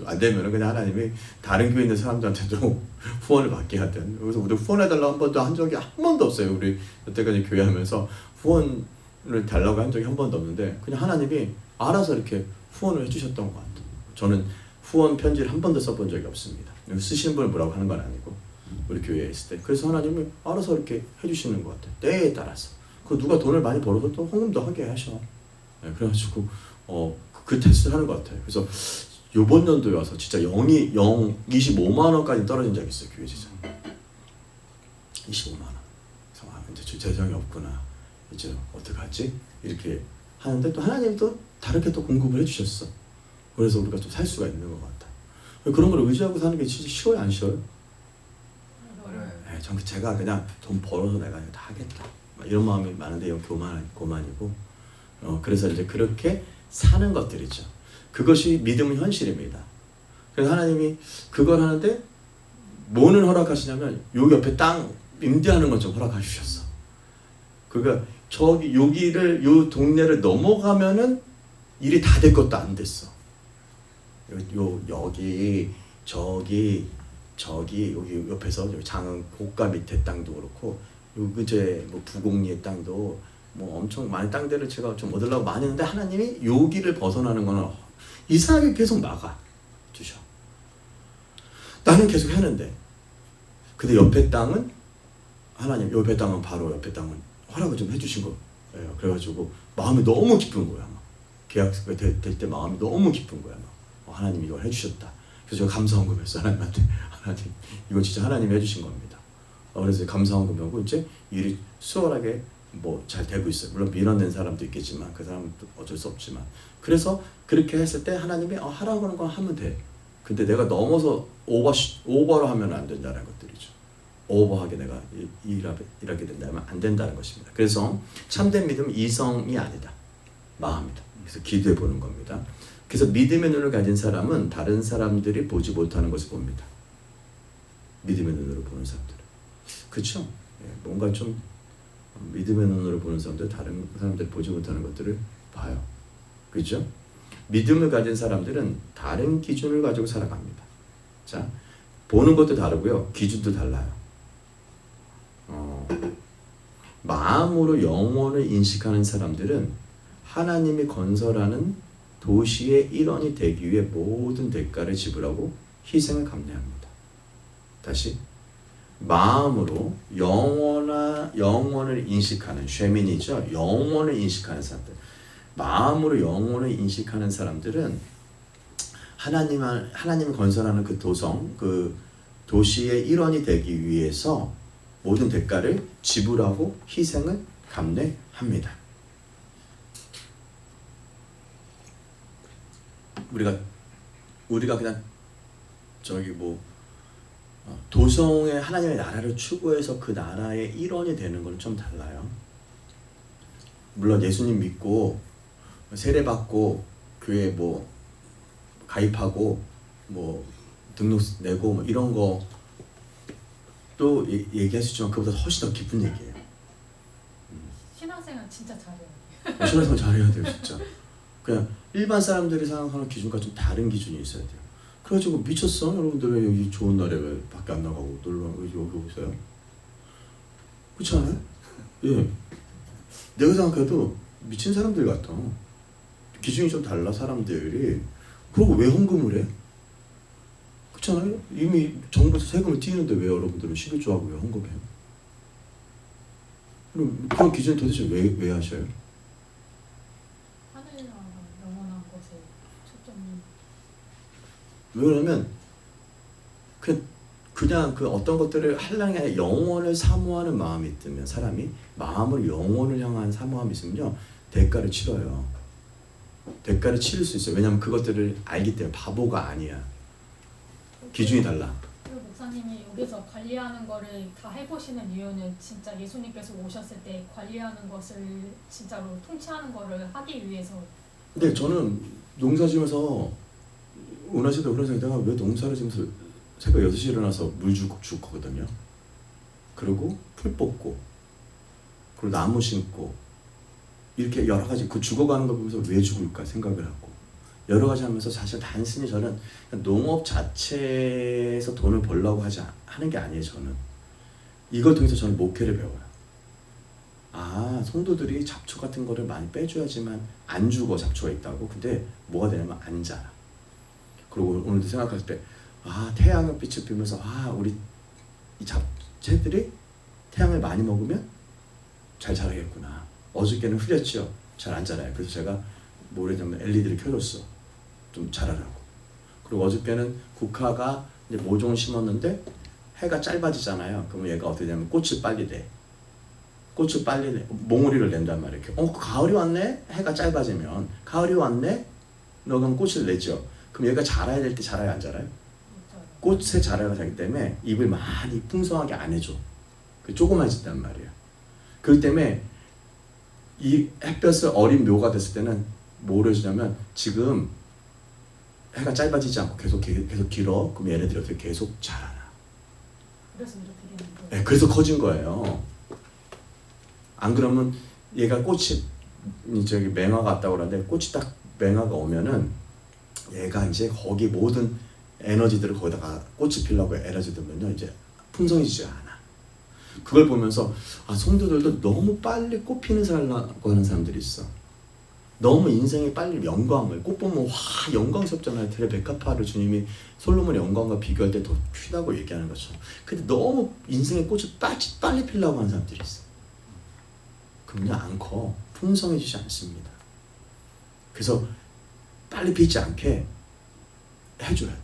안 되면은 그냥 하나님이 다른 교회 있는 사람들한테도 후원을 받게 하든. 그래서 우리 후원해달라고 한 번도 한 적이 한 번도 없어요. 우리 여태까지 교회하면서 후원을 달라고 한 적이 한 번도 없는데 그냥 하나님이 알아서 이렇게 후원을 해주셨던 것 같아요. 저는 후원 편지를 한 번도 써본 적이 없습니다. 쓰시는 분을 뭐라고 하는 건 아니고 우리 교회에 있을 때. 그래서 하나님이 알아서 이렇게 해주시는 것 같아요. 때에 따라서. 그 누가 돈을 많이 벌어서 또 헌금도 하게 하셔. 네, 그래가지고 그 테스트를 하는 것 같아요. 그래서 요번 연도에 와서 진짜 25만 원까지 떨어진 적이 있어요. 교회 재정 25만 원. 그래서 이제 재정이 없구나. 이제 어떡하지? 이렇게 하는데 또 하나님이 또 다르게 또 공급을 해주셨어. 그래서 우리가 좀 살 수가 있는 것 같아. 그런 걸 의지하고 사는 게 진짜 쉬워요, 안 쉬워요? 네, 전 제가 그냥 돈 벌어서 내가 다 하겠다. 이런 마음이 많은데 이건 교만이고. 그래서 이제 그렇게 사는 것들이죠. 그것이 믿음의 현실입니다. 그래서 하나님이 그걸 하는데 뭐는 허락하시냐면 여기 옆에 땅 임대하는 것 좀 허락해 주셨어. 그러니까 여기를 요 동네를 넘어가면은 일이 다 될 것도 안 됐어. 여기 여기 옆에서 장흥 고가 밑에 땅도 그렇고 요 근처에 뭐 부곡리의 땅도 뭐 엄청 많은 땅들을 제가 좀 얻으려고 많이 했는데 하나님이 여기를 벗어나는 거는 이상하게 계속 막아 주셔. 나는 계속 하는데 근데 옆에 땅은 하나님 옆에 땅은 바로 옆에 땅은 허락을 좀 해주신 거예요. 그래가지고 마음이 너무 기쁜 거야. 계약서가 될 때 마음이 너무 기쁜 거야. 하나님이 이걸 해주셨다. 그래서 제가 감사헌금했어 하나님한테. 하나님 이거 진짜 하나님이 해주신 겁니다. 그래서 감사헌금하고 이제 일이 수월하게 뭐 잘 되고 있어요. 물론 밀어낸 사람도 있겠지만 그 사람은 어쩔 수 없지만 그래서 그렇게 했을 때 하나님이 하라고 하는 거 하면 돼. 근데 내가 넘어서 오버로 하면 안 된다는 것들이죠. 오버하게 내가 일하게 된다면 안 된다는 것입니다. 그래서 참된 믿음은 이성이 아니다. 마음이다. 그래서 기도해 보는 겁니다. 그래서 믿음의 눈을 가진 사람은 다른 사람들이 보지 못하는 것을 봅니다. 믿음의 눈으로 보는 사람들은. 그렇죠? 예, 뭔가 좀 믿음의 눈으로 보는 사람들, 다른 사람들이 보지 못하는 것들을 봐요. 그렇죠? 믿음을 가진 사람들은 다른 기준을 가지고 살아갑니다. 자, 보는 것도 다르고요. 기준도 달라요. 마음으로 영혼을 인식하는 사람들은 하나님이 건설하는 도시의 일원이 되기 위해 모든 대가를 지불하고 희생을 감내합니다. 다시 마음으로 영혼을 인식하는 쉐민이죠. 영혼을 인식하는 사람들. 마음으로 영혼을 인식하는 사람들은 하나님이 건설하는 그 그 도시의 일원이 되기 위해서 모든 대가를 지불하고 희생을 감내합니다. 우리가 그냥 도성의 하나님의 나라를 추구해서 그 나라의 일원이 되는 건 좀 달라요. 물론 예수님 믿고 세례받고 교회 가입하고 등록 내고 이런 거 또 얘기할 수 있지만 그보다 훨씬 더 깊은 얘기예요. 신앙생활 진짜 잘해요. 신앙생활 잘해야 돼요, 진짜. 그냥 일반 사람들이 생각하는 기준과 좀 다른 기준이 있어야 돼요. 그래가지고 미쳤어? 여러분들 왜 여기 좋은 날에 왜 밖에 안 나가고 놀러 여기 오세요? 그렇지 않아요? 예. 내가 생각해도 미친 사람들 같아. 기준이 좀 달라 사람들이. 그리고 왜 헌금을 해? 그렇잖아요? 이미 정부에서 세금을 띄우는데 왜 여러분들은 11조하고 왜 헌금해요? 그럼 그런 기준 도대체 왜 하셔요? 하늘나라 영원한 것에 초점이. 왜냐면 그냥 그 어떤 것들을 하려는 게 아니라 영혼을 사모하는 마음이 있으면 사람이 마음으로 영혼을 향한 사모함이 있으면요 대가를 치러요. 대가를 치를 수 있어요. 왜냐하면 그것들을 알기 때문에 바보가 아니야. 기준이 달라. 그리고 목사님이 여기서 관리하는 거를 다 해보시는 이유는 진짜 예수님께서 오셨을 때 관리하는 것을 진짜로 통치하는 거를 하기 위해서. 근데 저는 농사 지면서 은하시도 그런 생각이 왜 농사를 지면서 새벽 6시에 일어나서 물 주고 죽거든요. 그리고 풀 뽑고 그리고 나무 심고 이렇게 여러 가지 그 죽어가는 걸 보면서 왜 죽을까 생각을 하고 여러 가지 하면서 사실 단순히 저는 농업 자체에서 돈을 벌려고 하는 게 아니에요. 저는 이걸 통해서 저는 목회를 배워요. 성도들이 잡초 같은 거를 많이 빼줘야지만 안 죽어. 잡초가 있다고. 근데 뭐가 되냐면 안 자라. 그리고 오늘도 생각할 때 태양의 빛을 비면서 우리 이 잡채들이 태양을 많이 먹으면 잘 자라겠구나. 어저께는 흐렸죠. 잘 안 자라요. 그래서 제가 모래장면 LED를 켜줬어. 좀 자라라고. 그리고 어저께는 국화가 이제 모종을 심었는데 해가 짧아지잖아요. 그러면 얘가 어떻게 되냐면 꽃을 빨리 내. 꽃을 빨리 내. 몽우리를 낸단 말이에요. 가을이 왔네? 해가 짧아지면 가을이 왔네? 너 그럼 꽃을 내죠. 그럼 얘가 자라야 될 때 자라요, 안 자라요? 꽃의 자라가 되기 때문에 잎을 많이 풍성하게 안 해줘. 조그만해진단 말이에요. 그렇기 때문에 이 햇볕을 어린 묘가 됐을 때는 뭐를 해주냐면 지금 해가 짧아지지 않고 계속 길어. 그럼 얘네들이 어떻게 계속 자라나. 그래서 이렇게 되는 거예요. 네, 그래서 커진 거예요. 안 그러면 얘가 꽃이 맹화가 왔다고 그러는데 꽃이 딱 맹화가 오면은 얘가 이제 거기 모든 에너지들을 거기다가 꽃이 피려고 에너지 들면요 이제 풍성해지지 않아. 그걸 보면서 성도들도 너무 빨리 꽃 피는 살라고 하는 사람들이 있어. 너무 인생이 빨리 영광을 꽃 보면 영광스럽잖아요. 레베카파를 주님이 솔로몬의 영광과 비교할 때 더 크다고 얘기하는 것처럼. 근데 너무 인생의 꽃을 빨리 피려고 하는 사람들이 있어. 그러면 안 커. 풍성해지지 않습니다. 그래서 빨리 피지 않게 해줘야 돼.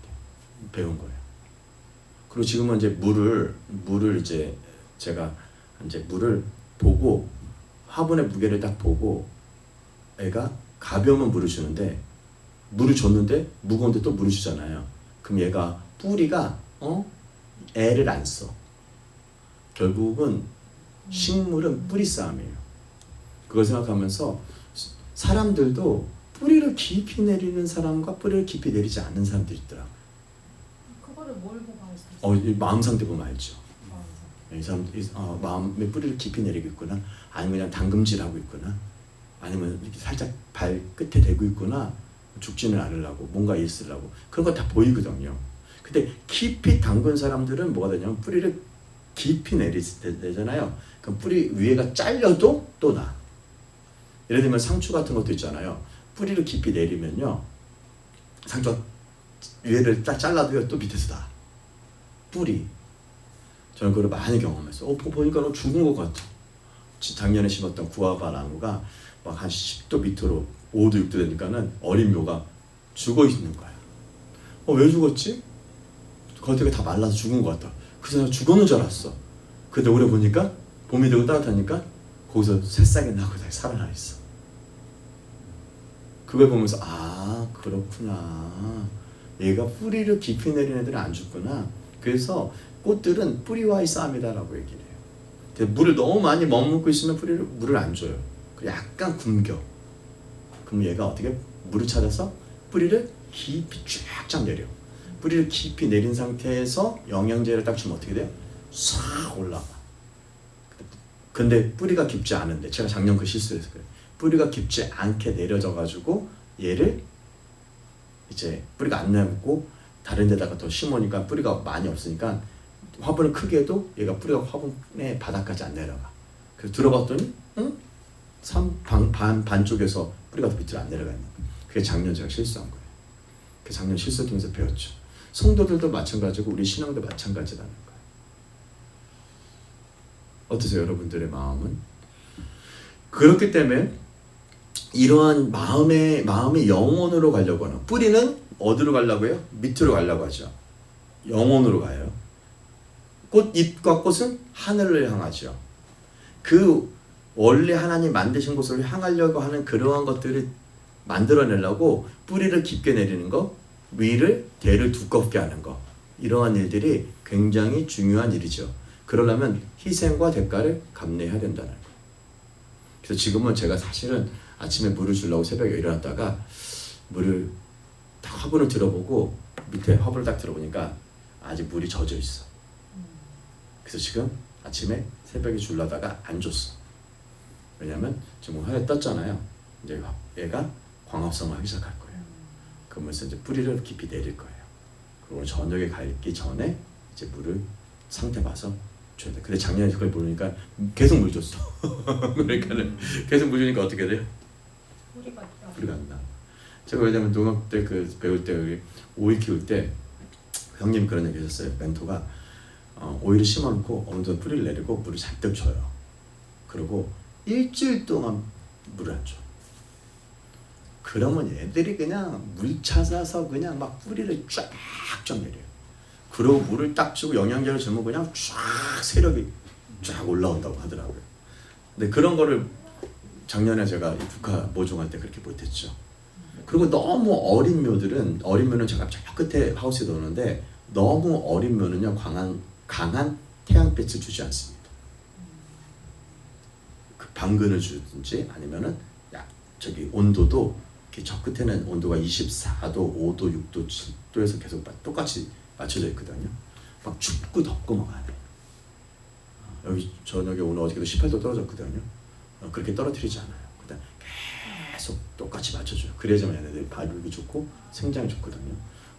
배운 거예요. 그리고 지금은 이제 물을 이제 제가 이제 물을 보고 화분의 무게를 딱 보고 애가 가벼우면 물을 주는데 물을 줬는데 무거운데 또 물을 주잖아요. 그럼 얘가 뿌리가 애를 안 써. 결국은 식물은 뿌리 싸움이에요. 그걸 생각하면서 사람들도 뿌리를 뿌리를 깊이 내리는 사람과 뿌리를 깊이 내리지 않는 사람들이 있더라. 그거를 뭘 보고 알 수 있어요? 이 마음 상태 보면 알죠. 마음상. 이 사람 마음의 뿌리를 깊이 내리고 있구나, 아니면 그냥 당금질하고 있구나, 아니면 이렇게 살짝 발 끝에 대고 있구나, 죽지는 않으려고 뭔가 있으려고, 그런 거 다 보이거든요. 근데 깊이 담근 사람들은 뭐가 되냐면 뿌리를 깊이 내잖아요. 그럼 뿌리 위에가 잘려도 또 나. 예를 들면 상추 같은 것도 있잖아요. 뿌리를 깊이 내리면요, 상추 위에를 딱 잘라도요 또 밑에서 나. 뿌리. 저는 그걸 많이 경험했어요. 보니까 죽은 것 같아. 작년에 심었던 구아바 나무가 막 한 10도 밑으로 5도 6도 되니까는 어린 묘가 죽어 있는 거야. 왜 죽었지? 겉에가 다 말라서 죽은 것 같다. 그래서 죽었는 줄 알았어. 근데 오래 보니까 봄이 되고 따뜻하니까 거기서 새싹이 나고 다시 살아나 있어. 그걸 보면서 그렇구나. 얘가 뿌리를 깊이 내린 애들은 안 죽구나. 그래서 꽃들은 뿌리와의 싸움이다라고 얘기를 해요. 근데 물을 너무 많이 머금고 있으면 물을 안 줘요. 약간 굶겨. 그럼 얘가 어떻게 물을 찾아서 뿌리를 깊이 쫙 내려. 뿌리를 깊이 내린 상태에서 영양제를 딱 주면 어떻게 돼요? 싹 올라가. 근데 뿌리가 깊지 않은데, 제가 작년 그 실수해서 그래요. 뿌리가 깊지 않게 내려져 가지고 얘를 이제 뿌리가 안 남고 다른 데다가 더 심으니까 뿌리가 많이 없으니까 화분을 크게 해도 얘가 뿌리가 화분의 바닥까지 안 내려가. 그래서 들어봤더니 반쪽에서 뿌리가 더 밑으로 안 내려가 있는 거예요. 그게 작년 제가 실수한 거예요. 그 작년 실수하면서 배웠죠. 성도들도 마찬가지고 우리 신앙도 마찬가지라는 거예요. 어떠세요, 여러분들의 마음은? 그렇기 때문에 이러한 마음의 영혼으로 가려고 하는, 뿌리는 어디로 가려고 해요? 밑으로 가려고 하죠. 영혼으로 가요. 잎과 꽃은 하늘을 향하죠. 그 원래 하나님 만드신 곳을 향하려고 하는 그러한 것들을 만들어내려고 뿌리를 깊게 내리는 거, 위를 대를 두껍게 하는 거, 이러한 일들이 굉장히 중요한 일이죠. 그러려면 희생과 대가를 감내해야 된다는 거예요. 그래서 지금은 제가 사실은 아침에 물을 주려고 새벽에 일어났다가 물을 딱 화분을 들어보고 밑에 화분을 딱 들어보니까 아직 물이 젖어 있어. 그래서 지금 아침에 새벽에 주려다가 안 줬어. 왜냐면 지금 해가 떴잖아요. 이제 얘가 광합성을 하기 시작할 거예요. 그러면서 이제 뿌리를 깊이 내릴 거예요. 그리고 저녁에 가기 전에 이제 물을 상태 봐서 줘야 돼. 근데 작년에 그걸 모르니까 계속 물 줬어. 그러니까는 계속 물 주니까 어떻게 돼요? 뿌리가 안 나. 제가 왜냐면 농업 때 배울 때 오이 키울 때 형님 그런 얘기 하셨어요. 멘토가 오이를 심어놓고 어느 정도 뿌리를 내리고 물을 잔뜩 줘요. 그리고 일주일 동안 물을 안 줘. 그러면 애들이 그냥 물 찾아서 그냥 막 뿌리를 쫙쫙 내려요. 그리고 물을 딱 주고 영양제를 주면 그냥 쫙 세력이 쫙 올라온다고 하더라고요. 근데 그런 거를 작년에 제가 국화 모종할 때 그렇게 못했죠. 그리고 너무 어린 묘는 제가 저 끝에 하우스에 놓는데 너무 어린 묘는요 강한 태양빛을 주지 않습니다. 그 방근을 주든지 아니면은 온도도 저 끝에는 온도가 24도, 5도, 6도, 7도에서 계속 똑같이 맞춰져 있거든요. 막 춥고 덥고 막 안 해요. 여기 저녁에 오늘 어저께도 18도 떨어졌거든요. 그렇게 떨어뜨리지 않아요. 그다음 계속 똑같이 맞춰줘요. 그래야지만 얘네들이 발육이 좋고 생장이 좋거든요.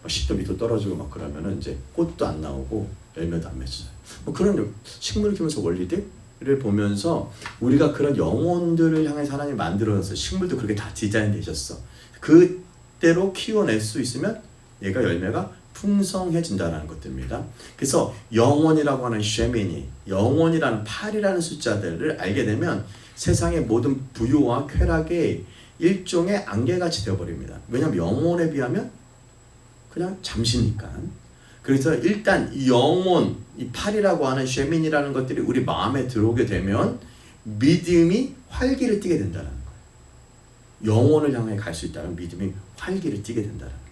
10도 밑으로 떨어지고 막 그러면은 이제 꽃도 안 나오고 열매도 안 맺어요. 뭐 그런 식물을 키우면서 원리들을 보면서 우리가 그런 영혼들을 향해서 하나님 만들어서 식물도 그렇게 다 디자인되셨어. 그대로 키워낼 수 있으면 얘가 열매가 풍성해진다는 것들입니다. 그래서 영혼이라고 하는 쉐미니, 영혼이라는 8이라는 숫자들을 알게 되면 세상의 모든 부유와 쾌락의 일종의 안개같이 되어버립니다. 왜냐하면 영혼에 비하면 그냥 잠시니까. 그래서 일단 이 영혼, 이 8이라고 하는 쉐민이라는 것들이 우리 마음에 들어오게 되면 믿음이 활기를 띠게 된다는 거예요. 영혼을 향해 갈 수 있다면 믿음이 활기를 띠게 된다는 거예요.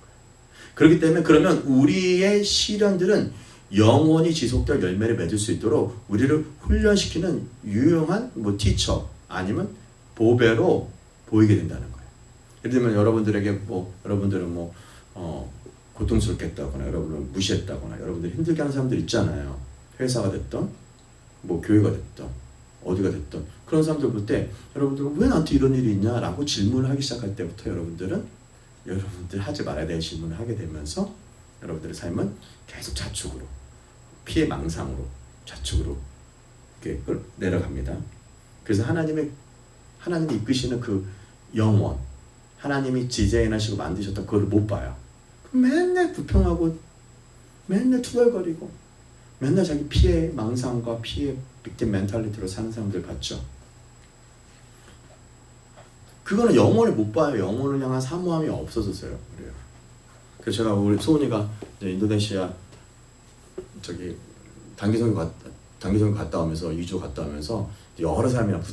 그렇기 때문에 그러면 우리의 시련들은 영원히 지속될 열매를 맺을 수 있도록 우리를 훈련시키는 유용한 티처 아니면 보배로 보이게 된다는 거예요. 예를 들면 여러분들에게 여러분들은 고통스럽겠다거나 여러분을 무시했다거나 여러분들 힘들게 하는 사람들 있잖아요. 회사가 됐던 교회가 됐던 어디가 됐던 그런 사람들 볼 때 여러분들은 왜 나한테 이런 일이 있냐라고 질문을 하기 시작할 때부터 여러분들 하지 말아야 될 질문을 하게 되면서 여러분들의 삶은 계속 자축으로 피해 망상으로 자축으로 이렇게 내려갑니다. 그래서 하나님이 이끄시는 그 영원 하나님이 디자인하시고 만드셨던 그걸 못 봐요. 맨날 불평하고 맨날 투덜거리고 맨날 자기 피해 망상과 피해 빅팀 멘탈리티로 사는 사람들 봤죠. 그거는 영혼을 못 봐요. 영혼을 향한 사모함이 없어져서요. 그래요. 그래서 제가 우리 소은이가 인도네시아 단기선교 갔다 오면서 2주 갔다 오면서 여러 사람이랑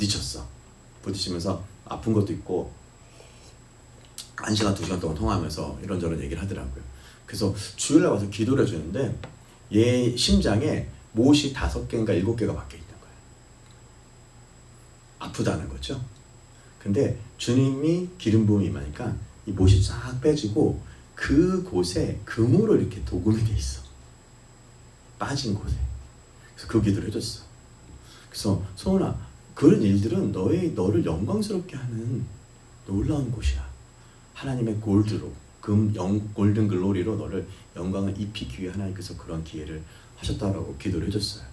부딪히면서 아픈 것도 있고 1시간 2시간 동안 통화하면서 이런저런 얘기를 하더라고요. 그래서 주일날 와서 기도를 해주는데 얘 심장에 못이 5개인가 7개가 박혀 있는 거예요. 아프다는 거죠. 근데 주님이 기름 부음이 임하니까 이 못이 쫙 빼지고 그곳에 금으로 이렇게 도금이 돼 있어. 빠진 곳에. 그래서 그 기도를 해줬어. 그래서 소은아, 그런 일들은 너를 영광스럽게 하는 놀라운 곳이야. 하나님의 골드로 골든 글로리로 너를 영광을 입히기 위해 하나님께서 그런 기회를 하셨다라고 기도를 해줬어요.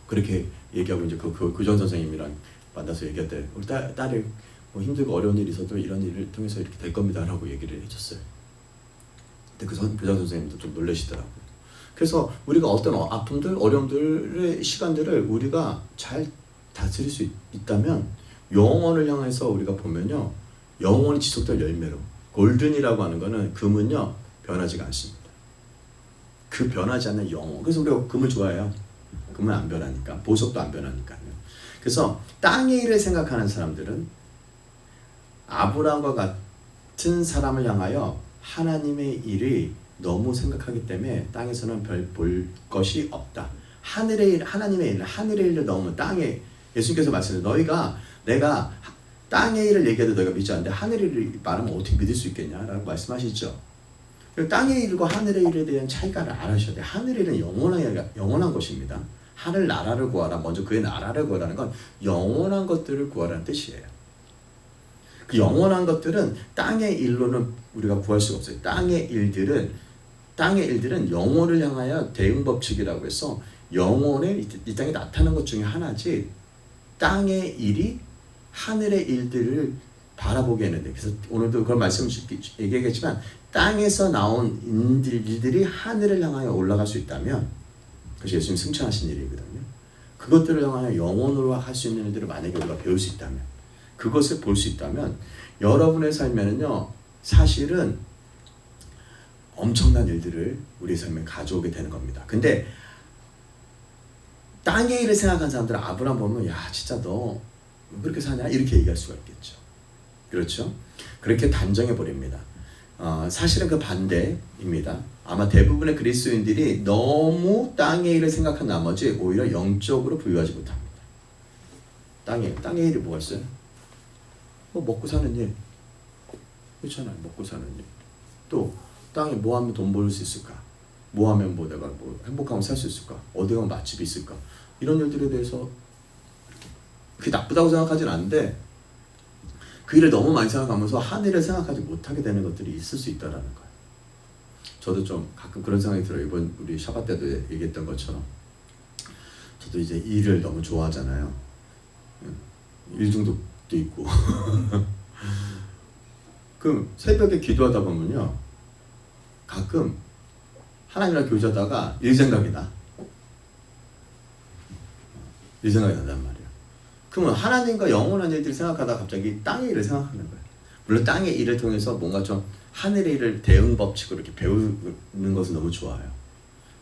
그렇게 얘기하고 이제 그전 선생님이랑 만나서 얘기할 때 우리 딸이 힘들고 어려운 일이 있어도 이런 일을 통해서 이렇게 될 겁니다라고 얘기를 해줬어요. 근데 그 교장 선생님도 좀 놀라시더라고요. 그래서 우리가 어떤 아픔들, 어려움들의 시간들을 우리가 잘 다스릴 수 있다면 영혼을 향해서 우리가 보면요, 영혼이 지속될 열매로 골든이라고 하는 거는 금은요 변하지가 않습니다. 그 변하지 않는 영혼. 그래서 우리가 금을 좋아해요. 금은 안 변하니까, 보석도 안 변하니까요. 그래서 땅의 일을 생각하는 사람들은 아브라함과 같은 사람을 향하여 하나님의 일이 너무 생각하기 때문에 땅에서는 별 볼 것이 없다. 하늘의 일, 하나님의 일, 하늘의 일을 너무 땅에, 예수님께서 말씀하셨어요. 내가 땅의 일을 얘기해도 너희가 믿지 않는데 하늘의 일을 말하면 어떻게 믿을 수 있겠냐라고 말씀하시죠. 땅의 일과 하늘의 일에 대한 차이가를 알아셔야 돼요. 하늘의 일은 영원한 것입니다. 하늘 나라를 구하라. 먼저 그의 나라를 구하라는 건 영원한 것들을 구하라는 뜻이에요. 그 영원한 것들은 땅의 일로는 우리가 구할 수가 없어요. 땅의 일들은 영혼을 향하여 대응 법칙이라고 해서 영혼의 이 땅에 나타나는 것 중에 하나지, 땅의 일이 하늘의 일들을 바라보게 하는데, 그래서 오늘도 그런 말씀을 얘기하겠지만 땅에서 나온 일들이 하늘을 향하여 올라갈 수 있다면 그것이 예수님 승천하신 일이거든요. 그것들을 향하여 영혼으로 할 수 있는 일들을 만약에 우리가 배울 수 있다면, 그것을 볼 수 있다면 여러분의 삶에는요 사실은 엄청난 일들을 우리의 삶에 가져오게 되는 겁니다. 근데 땅의 일을 생각한 사람들은 아브라함 보면 야 진짜 너 왜 그렇게 사냐 이렇게 얘기할 수가 있겠죠. 그렇죠? 그렇게 단정해 버립니다. 사실은 그 반대입니다. 아마 대부분의 그리스도인들이 너무 땅의 일을 생각한 나머지 오히려 영적으로 부유하지 못합니다. 땅의 일이 뭐가 있어요? 먹고 사는 일. 그렇잖아요. 먹고 사는 일. 또 땅에 뭐 하면 돈 벌 수 있을까? 뭐 하면 내가 행복하면 살 수 있을까? 어디 가면 맛집이 있을까? 이런 일들에 대해서 그게 나쁘다고 생각하진 않는데 그 일을 너무 많이 생각하면서 하늘을 생각하지 못하게 되는 것들이 있을 수 있다라는 거예요. 저도 좀 가끔 그런 생각이 들어요. 이번 우리 샤bat 때도 얘기했던 것처럼 저도 이제 일을 너무 좋아하잖아요. 일 중독도 있고 그 새벽에 기도하다 보면요 가끔 하나님이랑 교제하다가 일 생각이 난단 말이에요. 그러면 하나님과 영원한 일들을 생각하다가 갑자기 땅의 일을 생각하는 거예요. 물론 땅의 일을 통해서 뭔가 좀 하늘의 일을 대응 법칙으로 이렇게 배우는 것은 너무 좋아요.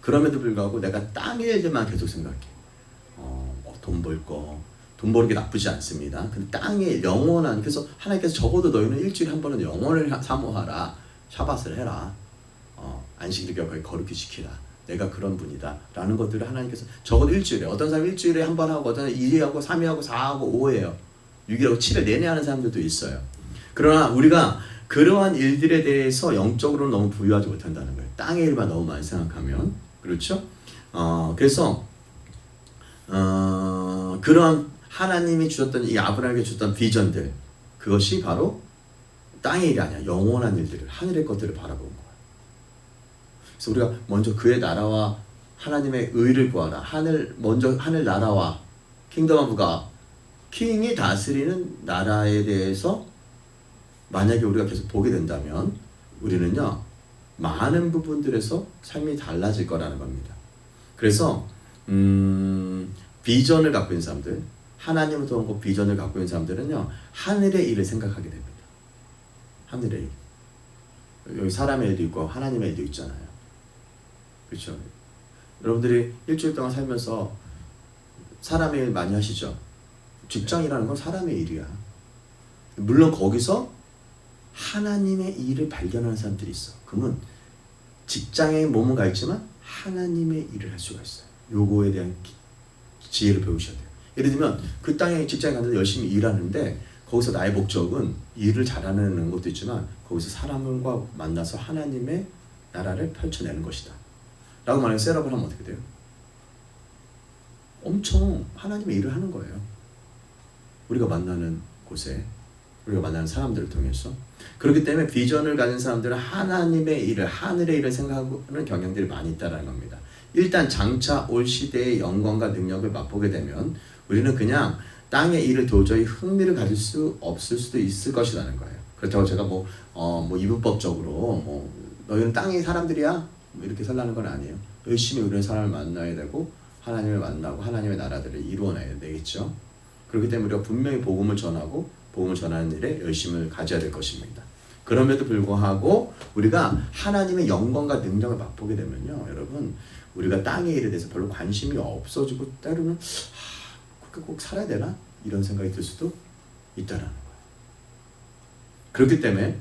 그럼에도 불구하고 내가 땅의 일들만 계속 생각해. 돈 벌는 게 나쁘지 않습니다. 근데 땅의 영원한, 그래서 하나님께서 적어도 너희는 일주일에 한 번은 영원을 사모하라. 샤밧을 해라. 안식일을 거룩히 지키라. 내가 그런 분이다. 라는 것들을 하나님께서 적어도 일주일에, 어떤 사람은 일주일에 한 번 하고, 어떤 사람은 2회 하고, 3회 하고, 4회 하고, 5회 해요. 6일 하고 7일 내내 하는 사람들도 있어요. 그러나 우리가 그러한 일들에 대해서 영적으로 너무 부유하지 못한다는 거예요. 땅의 일만 너무 많이 생각하면. 그렇죠? 그래서 그러한 하나님이 주셨던 이 아브라함에게 주셨던 비전들, 그것이 바로 땅의 일이 아니야. 영원한 일들을, 하늘의 것들을 바라본 거야. 그래서 우리가 먼저 그의 나라와 하나님의 의를 구하라. 먼저 하늘 나라와 킹덤 오브 갓, 킹이 다스리는 나라에 대해서 만약에 우리가 계속 보게 된다면 우리는요, 많은 부분들에서 삶이 달라질 거라는 겁니다. 그래서 비전을 갖고 있는 사람들, 하나님으로부터 온 비전을 갖고 있는 사람들은요, 하늘의 일을 생각하게 됩니다. 하늘의 일. 여기 사람의 일도 있고 하나님의 일도 있잖아요. 그렇죠? 여러분들이 일주일 동안 살면서 사람의 일 많이 하시죠? 직장이라는 건 사람의 일이야. 물론 거기서 하나님의 일을 발견하는 사람들이 있어. 그러면 직장에 몸은 가 있지만 하나님의 일을 할 수가 있어요. 요거에 대한 지혜를 배우셔야 돼요. 예를 들면 그 땅에 직장에 갔는데 열심히 일하는데 거기서 나의 목적은 일을 잘하는 것도 있지만 거기서 사람과 만나서 하나님의 나라를 펼쳐내는 것이다 라고 만약에 셋업을 하면 어떻게 돼요? 엄청 하나님의 일을 하는 거예요. 우리가 만나는 곳에, 우리가 만나는 사람들을 통해서. 그렇기 때문에 비전을 가진 사람들은 하나님의 일을, 하늘의 일을 생각하는 경향들이 많이 있다는 겁니다. 일단 장차 올 시대의 영광과 능력을 맛보게 되면 우리는 그냥 땅의 일을 도저히 흥미를 가질 수 없을 수도 있을 것이라는 거예요. 그렇다고 제가 이분법적으로 너희는 땅의 사람들이야 뭐 이렇게 살라는 건 아니에요. 열심히 우리는 사람을 만나야 되고 하나님을 만나고 하나님의 나라들을 이루어내야 되겠죠. 그렇기 때문에 우리가 분명히 복음을 전하고 복음을 전하는 일에 열심을 가져야 될 것입니다. 그럼에도 불구하고 우리가 하나님의 영광과 능력을 맛보게 되면요, 여러분, 우리가 땅의 일에 대해서 별로 관심이 없어지고 때로는 그렇게 꼭 살아야 되나? 이런 생각이 들 수도 있다는 거예요. 그렇기 때문에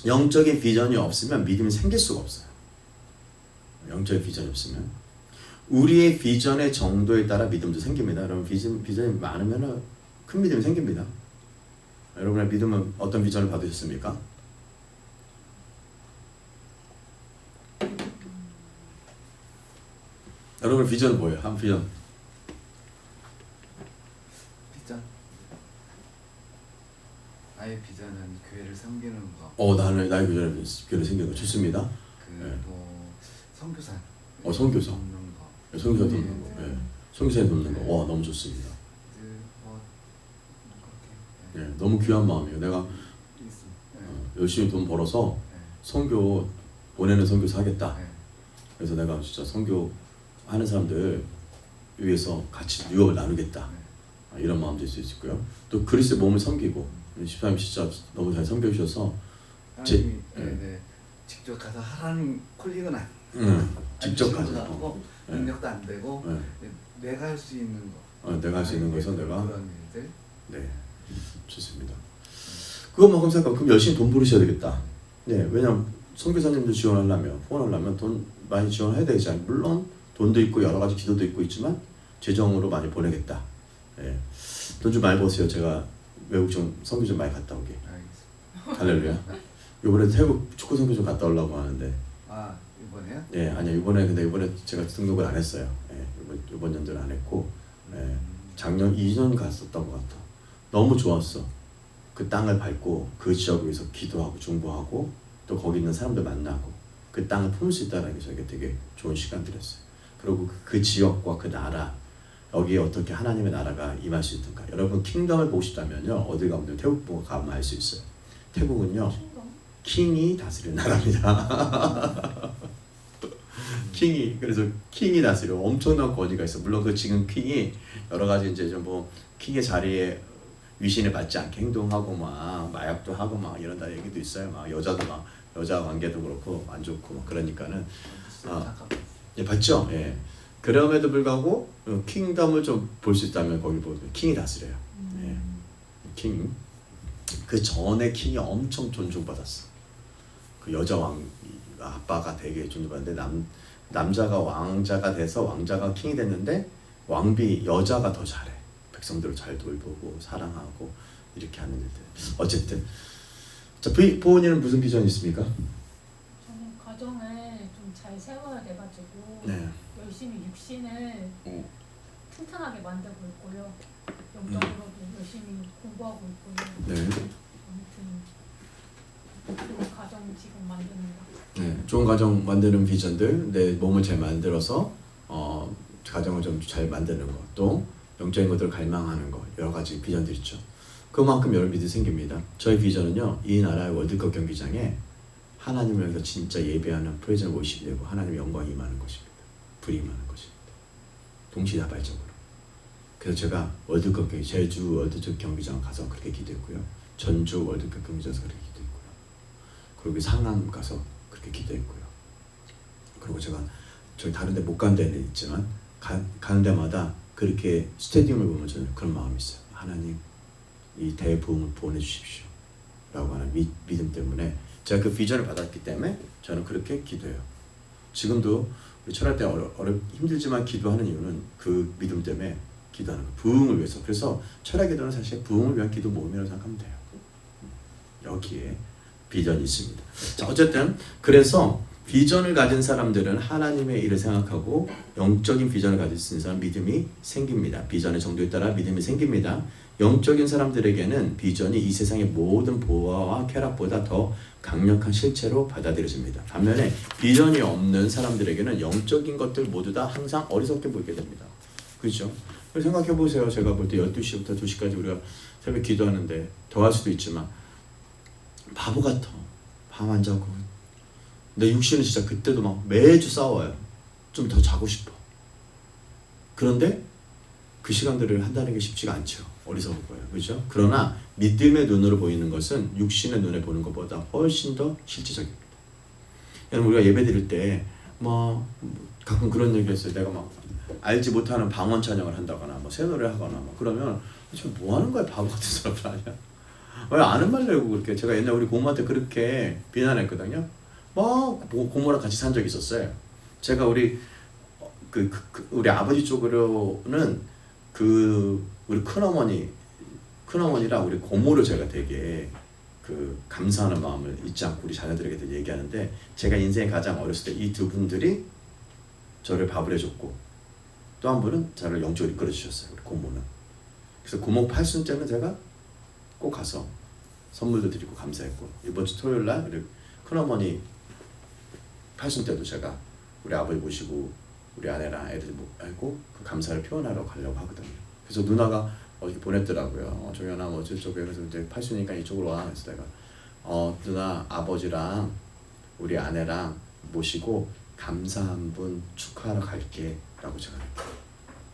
영적인 비전이 없으면 믿음이 생길 수가 없어요. 영적인 비전이 없으면 우리의 비전의 정도에 따라 믿음도 생깁니다. 여러분, 비전이 많으면 큰 믿음이 생깁니다. 여러분의 믿음은 어떤 비전을 받으셨습니까? 여러분의 비전은 뭐예요? 한 비전. 비전? 나의 비전은 교회를 섬기는 거. 나의 비전을 교회를 섬기는 거 좋습니다. 선교사. 선교사. 돕는 거. 선교사 돕는 거. 예. 선교사에 돕는 거. 와, 너무 좋습니다. 그렇게. 예, 너무 귀한 마음이에요. 내가 열심히 돈 벌어서 선교 보내는 선교사 하겠다. 그래서 내가 진짜 선교 하는 사람들 위해서 같이 유업을 나누겠다. 이런 마음도 있을 수 있고요. 또 그리스도의 몸을 섬기고, 집사님 진짜 너무 잘 섬겨주셔서 직접 가서 하라는 콜링은 직접 가서 능력도 안 되고 내가 할 수 있는 거. 내가 할 수 있는 거에서 내가 그런 일들. 네, 좋습니다. 그것만큼 생각. 그럼 열심히 돈 벌으셔야 되겠다. 네, 왜냐면 선교사님들 지원하려면, 후원하려면 돈 많이 지원해야 되잖아요. 물론 돈도 있고 여러 가지 기도도 있고 있지만 재정으로 많이 보내겠다. 예. 돈 좀 많이 버세요. 제가 외국 좀 선교 좀 많이 갔다 오게. 알겠습니다. 할렐루야. 이번에 태국 축구 선교 좀 갔다 오려고 하는데. 이번에요? 예, 아니요. 이번에 제가 등록을 안 했어요. 예, 이번 연도는 안 했고, 예, 작년 2년 갔었던 것 같아. 너무 좋았어. 그 땅을 밟고 그 지역을 위해서 기도하고 중보하고 또 거기 있는 사람들 만나고 그 땅을 품을 수 있다는 게 저에게 되게 좋은 시간들이었어요. 그리고 그 지역과 그 나라, 여기에 어떻게 하나님의 나라가 임할 수 있던가. 여러분, 킹덤을 보고 싶다면요, 어디 가면 태국 보고 가면 알 수 있어요. 태국은요, 킹이 다스리는 나라입니다. 그래서 킹이 다스려. 엄청난 권위가 있어. 물론 그 지금 킹이 여러 가지 이제 좀 킹의 자리에 위신에 받지 않게 행동하고 마약도 하고 이런다 얘기도 있어요. 여자 관계도 그렇고 안 좋고 그러니까는 예, 봤죠. 예. 그럼에도 불구하고 킹덤을 좀 볼 수 있다면 거기 보면 킹이 다스려요. 예. 킹. 그 전에 킹이 엄청 존중받았어. 그 여자 아빠가 되게 존중받는데 남자가 왕자가 돼서 왕자가 킹이 됐는데 여자가 더 잘해. 백성들을 잘 돌보고 사랑하고 이렇게 하는 일들. 어쨌든 자, 보은이는 무슨 비전이 있습니까? 저는 가정을 좀 잘 세워야 돼가지고 네. 열심히 육신을 튼튼하게 만들고 있고요. 영적으로도 열심히 공부하고 있고요. 네. 아무튼 좋은 가정 지금 만듭니다. 네, 좋은 가정 만드는 비전들, 내 몸을 잘 만들어서 가정을 좀 잘 만드는 것, 또 영적인 것들을 갈망하는 것, 여러 가지 비전들 있죠. 그만큼 여러 믿음이 생깁니다. 저희 비전은요, 이 나라의 월드컵 경기장에 하나님을 위해서 진짜 예배하는 프레젠 워십이 되고 하나님의 영광이 임하는 것입니다. 불이 임하는 것입니다. 동시다발적으로. 그래서 제가 월드컵 경기, 제주 월드컵 경기장 가서 그렇게 기도했고요. 전주 월드컵 경기장에서 그렇게 기도했고요. 그리고 상암 가서 그렇게 기도했고요. 그리고 제가 저희 다른 데 못 간 데는 있지만 가는 데마다 그렇게 스테디움을 보면 저는 그런 마음이 있어요. 하나님 이 대부흥을 보내주십시오 라고 하는 믿음 때문에 제가 그 비전을 받았기 때문에 저는 그렇게 기도해요. 지금도 우리 철학 때 힘들지만 기도하는 이유는 그 믿음 때문에 기도하는 거예요. 부흥을 위해서. 그래서 철학 기도는 사실 부흥을 위한 기도 모임이라고 생각하면 돼요. 여기에 비전이 있습니다. 자, 어쨌든 그래서 비전을 가진 사람들은 하나님의 일을 생각하고 영적인 비전을 가질 수 있는 사람 믿음이 생깁니다. 비전의 정도에 따라 믿음이 생깁니다. 영적인 사람들에게는 비전이 이 세상의 모든 보화와 쾌락보다 더 강력한 실체로 받아들여집니다. 반면에 비전이 없는 사람들에게는 영적인 것들 모두 다 항상 어리석게 보이게 됩니다. 그렇죠? 생각해 보세요. 제가 볼 때 12시부터 2시까지 우리가 새벽 기도하는데 더 할 수도 있지만 바보 같아. 밤 안 자고. 내 육신은 진짜 그때도 막 매주 싸워요. 좀 더 자고 싶어. 그런데 그 시간들을 한다는 게 쉽지가 않죠. 어리석은 거예요. 그렇죠? 그러나 믿음의 눈으로 보이는 것은 육신의 눈에 보는 것보다 훨씬 더 실질적입니다. 여러분 우리가 예배 드릴 때 뭐 가끔 그런 얘기 했어요. 내가 막 알지 못하는 방언 찬양을 한다거나 뭐 새 노래 하거나 뭐 그러면 지금 뭐 하는 거야 바보 같은 사람들 아니야? 왜 아는 말 내고 그렇게 제가 옛날 우리 고모한테 그렇게 비난했거든요. 뭐 고모랑 같이 산 적이 있었어요. 제가 우리 우리 아버지 쪽으로는 우리 큰어머니랑 우리 고모를 제가 되게 감사하는 마음을 잊지 않고 우리 자녀들에게도 얘기하는데 제가 인생에 가장 어렸을 때 이 두 분들이 저를 밥을 해줬고 또 한 분은 저를 영적으로 이끌어 주셨어요. 우리 고모는. 그래서 고모 8순 때는 제가 꼭 가서 선물도 드리고 감사했고 이번 주 토요일 날 우리 큰어머니 8순 때도 제가 우리 아버지 모시고 우리 아내랑 애들 모시고 그 감사를 표현하러 가려고 하거든요. 그래서 누나가 어저께 보냈더라고요. 종현아 뭐 저쪽에 그래서 이제 8순이니까 이쪽으로 와. 그래서 내가 누나 아버지랑 우리 아내랑 모시고 감사한 분 축하하러 갈게 라고 제가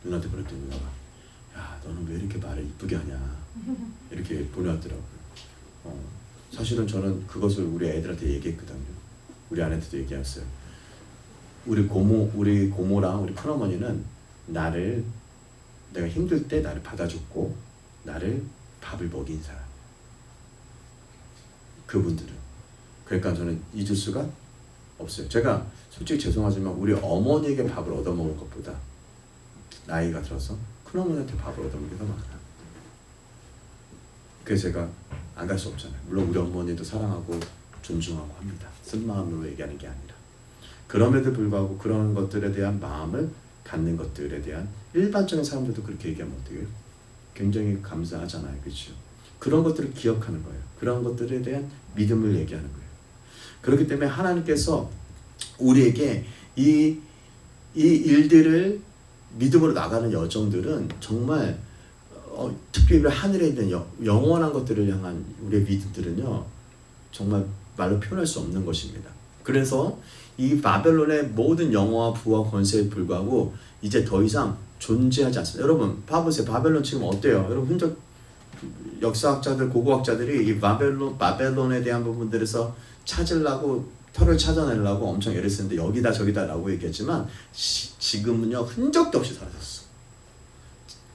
누나한테 그랬더니 누나가 야 너는 왜 이렇게 말을 이쁘게 하냐 이렇게 보내왔더라고요. 사실은 저는 그것을 우리 애들한테 얘기했거든요. 우리 아내한테도 얘기했어요. 우리 고모랑 우리 큰어머니는 내가 힘들 때 나를 받아줬고 나를 밥을 먹인 사람. 그분들은. 그러니까 저는 잊을 수가 없어요. 제가 솔직히 죄송하지만 우리 어머니에게 밥을 얻어먹을 것보다 나이가 들어서 큰어머니한테 밥을 얻어먹는 게 더 많아요. 그래서 제가 안 갈 수 없잖아요. 물론 우리 어머니도 사랑하고 존중하고 합니다. 쓴 마음으로 얘기하는 게 아니라. 그럼에도 불구하고 그런 것들에 대한 마음을 갖는 것들에 대한 일반적인 사람들도 그렇게 얘기하면 어떻게 해요? 굉장히 감사하잖아요. 그렇죠? 그런 것들을 기억하는 거예요. 그런 것들에 대한 믿음을 얘기하는 거예요. 그렇기 때문에 하나님께서 우리에게 이 일들을 믿음으로 나가는 여정들은 정말 특별히 하늘에 있는 영원한 것들을 향한 우리의 믿음들은요 정말 말로 표현할 수 없는 것입니다. 그래서 이 바벨론의 모든 영화와 부와 권세에 불구하고 이제 더 이상 존재하지 않습니다. 여러분 봐보세요. 바벨론 지금 어때요? 여러분 흔적 역사학자들 고고학자들이 이 바벨론에 대한 부분들에서 찾으려고 털을 찾아내려고 엄청 애를 쓰는데 여기다 저기다 라고 얘기했지만 지금은요 흔적도 없이 사라졌어.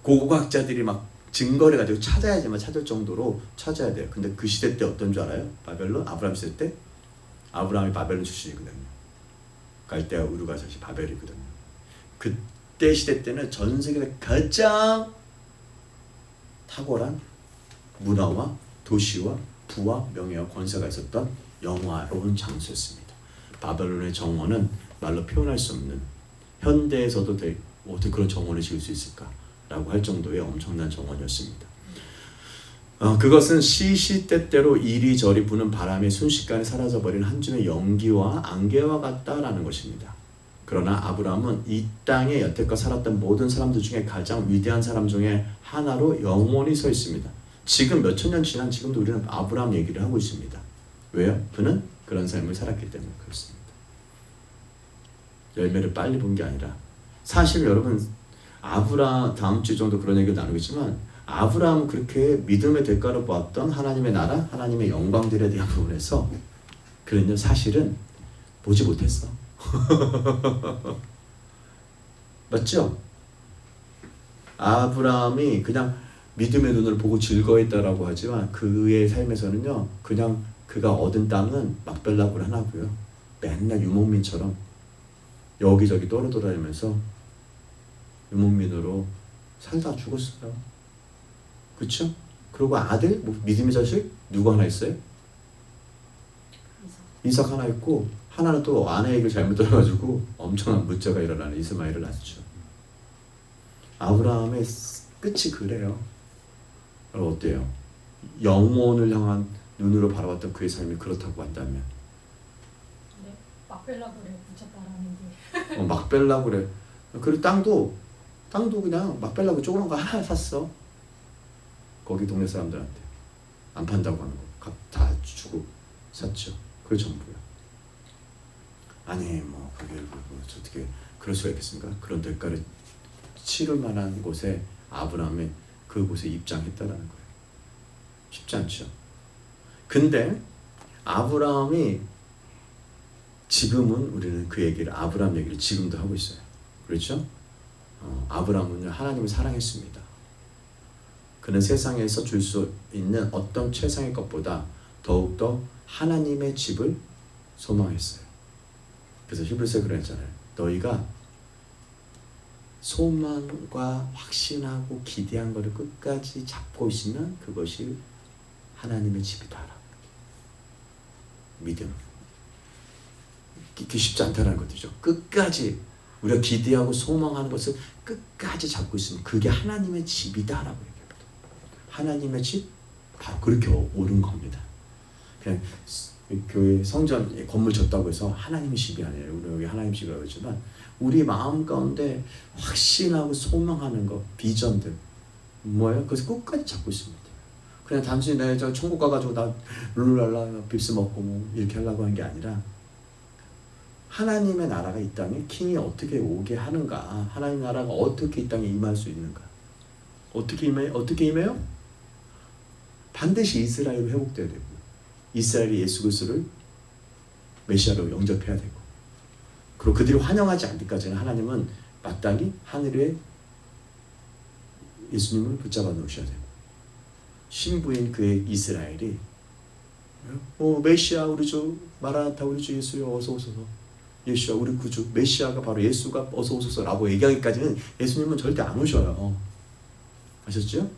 고고학자들이 막 증거를 가지고 찾아야지만 찾을 정도로 찾아야 돼요. 근데 그 시대 때 어떤 줄 알아요? 바벨론? 아브라함 시대 때? 아브라함이 바벨론 출신이거든요. 갈대아 우르가 사실 바벨이거든요. 그때 시대 때는 전 세계에서 가장 탁월한 문화와 도시와 부와 명예와 권세가 있었던 영화로운 장소였습니다. 바벨론의 정원은 말로 표현할 수 없는, 현대에서도 어떻게 그런 정원을 지을 수 있을까라고 할 정도의 엄청난 정원이었습니다. 그것은 시시때때로 이리저리 부는 바람에 순식간에 사라져버린 한 줌의 연기와 안개와 같다라는 것입니다. 그러나 아브라함은 이 땅에 여태껏 살았던 모든 사람들 중에 가장 위대한 사람 중에 하나로 영원히 서 있습니다. 지금 몇천 년 지난 지금도 우리는 아브라함 얘기를 하고 있습니다. 왜요? 그는 그런 삶을 살았기 때문에 그렇습니다. 열매를 빨리 본 게 아니라, 사실 여러분 아브라함, 다음 주 정도 그런 얘기를 나누겠지만, 아브라함은 그렇게 믿음의 대가로 보았던 하나님의 나라, 하나님의 영광들에 대한 부분에서 그는요 사실은 보지 못했어. 맞죠? 아브라함이 그냥 믿음의 눈을 보고 즐거워했다라고 하지만 그의 삶에서는요 그냥 그가 얻은 땅은 막벨라굴 하나고요. 맨날 유목민처럼 여기저기 떠돌아다니면서 유목민으로 살다 죽었어요. 그렇죠? 그리고 아들, 믿음의 자식 누구 하나 있어요? 이삭 하나 있고, 하나는 또 아내 얘기를 잘못 들어가지고 엄청난 문제가 일어나는 이스마엘을 낳았죠. 아브라함의 끝이 그래요. 어때요? 영혼을 향한 눈으로 바라봤던 그의 삶이 그렇다고 한다면, 네, 막벨라굴에 붙였다라는 게. 막벨라굴에, 그리고 땅도 그냥 막벨라굴 조그만 거 하나 샀어. 거기 동네 사람들한테 안 판다고 하는 거 다 주고 샀죠. 그게 전부야. 아니 뭐 그게 어떻게 그럴 수가 있겠습니까? 그런 대가를 치를 만한 곳에 아브라함이 그곳에 입장했다라는 거예요. 쉽지 않죠. 근데 아브라함이 지금은 우리는 그 얘기를, 아브라함 얘기를 지금도 하고 있어요. 그렇죠? 아브라함은 하나님을 사랑했습니다. 그는 세상에서 줄 수 있는 어떤 최상의 것보다 더욱더 하나님의 집을 소망했어요. 그래서 히브리서에 그랬잖아요. 너희가 소망과 확신하고 기대한 것을 끝까지 잡고 있으면 그것이 하나님의 집이다. 믿음. 그게 쉽지 않다는 것이죠. 끝까지 우리가 기대하고 소망하는 것을 끝까지 잡고 있으면 그게 하나님의 집이다라고 얘기합니다. 하나님의 집, 바로 그렇게 오른 겁니다. 그냥 교회 성전 건물 졌다고 해서 하나님의 집이 아니에요. 우리 여기 하나님 집이라고 했지만 우리 마음 가운데 확신하고 소망하는 것, 비전들 뭐예요? 그래서 끝까지 잡고 있습니다. 그냥 단순히 내가 천국 가가지고 나 룰루랄라 빕스 먹고 뭐 이렇게 하려고 한 게 아니라, 하나님의 나라가 이 땅에 킹이 어떻게 오게 하는가, 하나님 나라가 어떻게 이 땅에 임할 수 있는가. 어떻게 임해요? 반드시 이스라엘로 회복돼야 되고, 이스라엘이 예수 그리스도를 메시아로 영접해야 되고, 그리고 그들이 환영하지 않기까지는 하나님은 마땅히 하늘에 예수님을 붙잡아 놓으셔야 되고, 신부인 그의 이스라엘이 메시아 우리 주 마라나타 우리 주 예수여 어서 오소서, 예수야 우리 구주 메시아가 바로 예수가 어서 오소서라고 얘기하기까지는 예수님은 절대 안 오셔요. 아셨죠?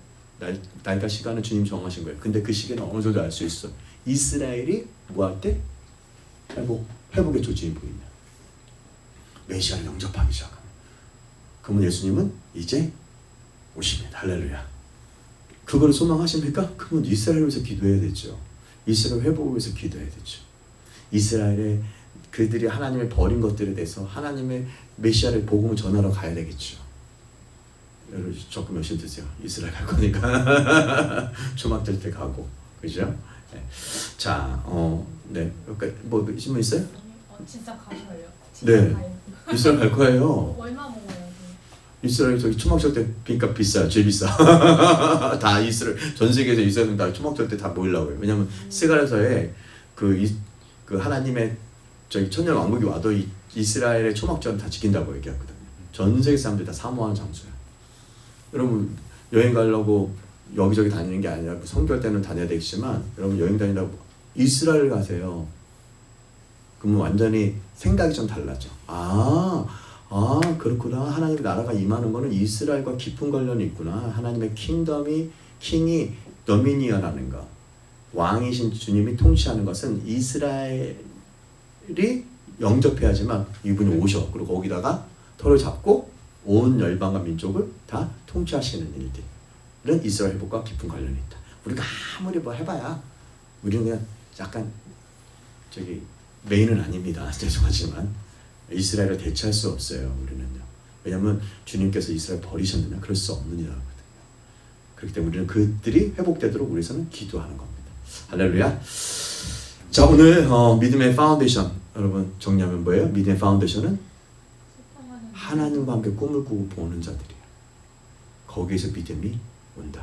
날과 시간은 주님 정하신 거예요. 근데 그 시기는 어느 정도 알 수 있어. 이스라엘이 뭐 할 때? 회복의 조짐이 보이면, 메시아를 영접하기 시작합니다. 그러면 예수님은 이제 오십니다. 할렐루야. 그걸 소망하십니까? 그러면 이스라엘을 위해서 기도해야 되죠. 이스라엘 회복을 위해서 기도해야 되죠. 이스라엘의 그들이 하나님을 버린 것들에 대해서 하나님의 메시아를 복음을 전하러 가야 되겠죠. 여러분 조금 열심히 드세요. 이스라엘 갈 거니까 초막될 때 가고, 그죠? 네. 자, 네, 뭐 신문 있어요? 진짜 가셔요. 네, 가요. 이스라엘 갈 거예요. 얼마 먹어요? 이스라엘 저기 초막절 때 빈값 비싸요. 제일 비싸. 다 이스라엘, 전 세계에서 이스라엘 다 초막절 때 다 모이려고 해요. 왜냐면 스가랴서에 그 하나님의 저기 천년 왕국이 와도 이스라엘의 초막절은 다 지킨다고 얘기하거든요. 전 세계 사람들이 다 사모하는 장소야. 여러분 여행 가려고 여기저기 다니는 게 아니라 성교할 때는 다녀야 되겠지만, 여러분 여행 다니라고 이스라엘 가세요. 그러면 완전히 생각이 좀 달라져. 그렇구나. 하나님의 나라가 임하는 거는 이스라엘과 깊은 관련이 있구나. 하나님의 킹이 도미니언하는 거. 왕이신 주님이 통치하는 것은 이스라엘이 영접해야지만 이분이 오셔. 그리고 거기다가 털을 잡고 온 열방과 민족을 다 통치하시는 일들은 이스라엘 회복과 깊은 관련이 있다. 우리가 아무리 뭐 해봐야 우리는 그냥 약간 저기 메인은 아닙니다. 죄송하지만 이스라엘을 대체할 수 없어요. 우리는요. 왜냐하면 주님께서 이스라엘 버리셨느냐? 그럴 수 없는 일이거든요. 그렇기 때문에 우리는 그들이 회복되도록 우리에서는 기도하는 겁니다. 할렐루야. 자, 오늘 믿음의 파운데이션 여러분 정리하면 뭐예요? 믿음의 파운데이션은 하나님과 함께 꿈을 꾸고 보는 자들이에요. 거기에서 믿음이 온다.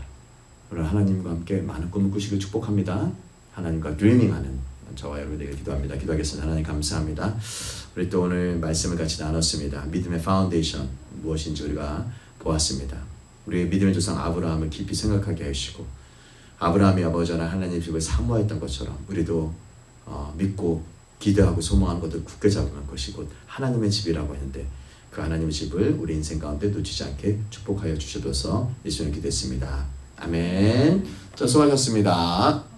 오늘 하나님과 함께 많은 꿈을 꾸시길 축복합니다. 하나님과 드리밍하는 저와 여러분에게 기도합니다. 기도하겠습니다. 하나님 감사합니다. 우리 또 오늘 말씀을 같이 나눴습니다. 믿음의 파운데이션 무엇인지 우리가 보았습니다. 우리의 믿음의 조상 아브라함을 깊이 생각하게 하시고 아브라함이 아버지 하나님의 집을 사모했던 것처럼 우리도 믿고 기대하고 소망하는 것을 굳게 잡으면 것이 곧 하나님의 집이라고 했는데 그 하나님의 집을 우리 인생 가운데 놓치지 않게 축복하여 주셔서 예수님 기도했습니다. 아멘. 자, 수고하셨습니다.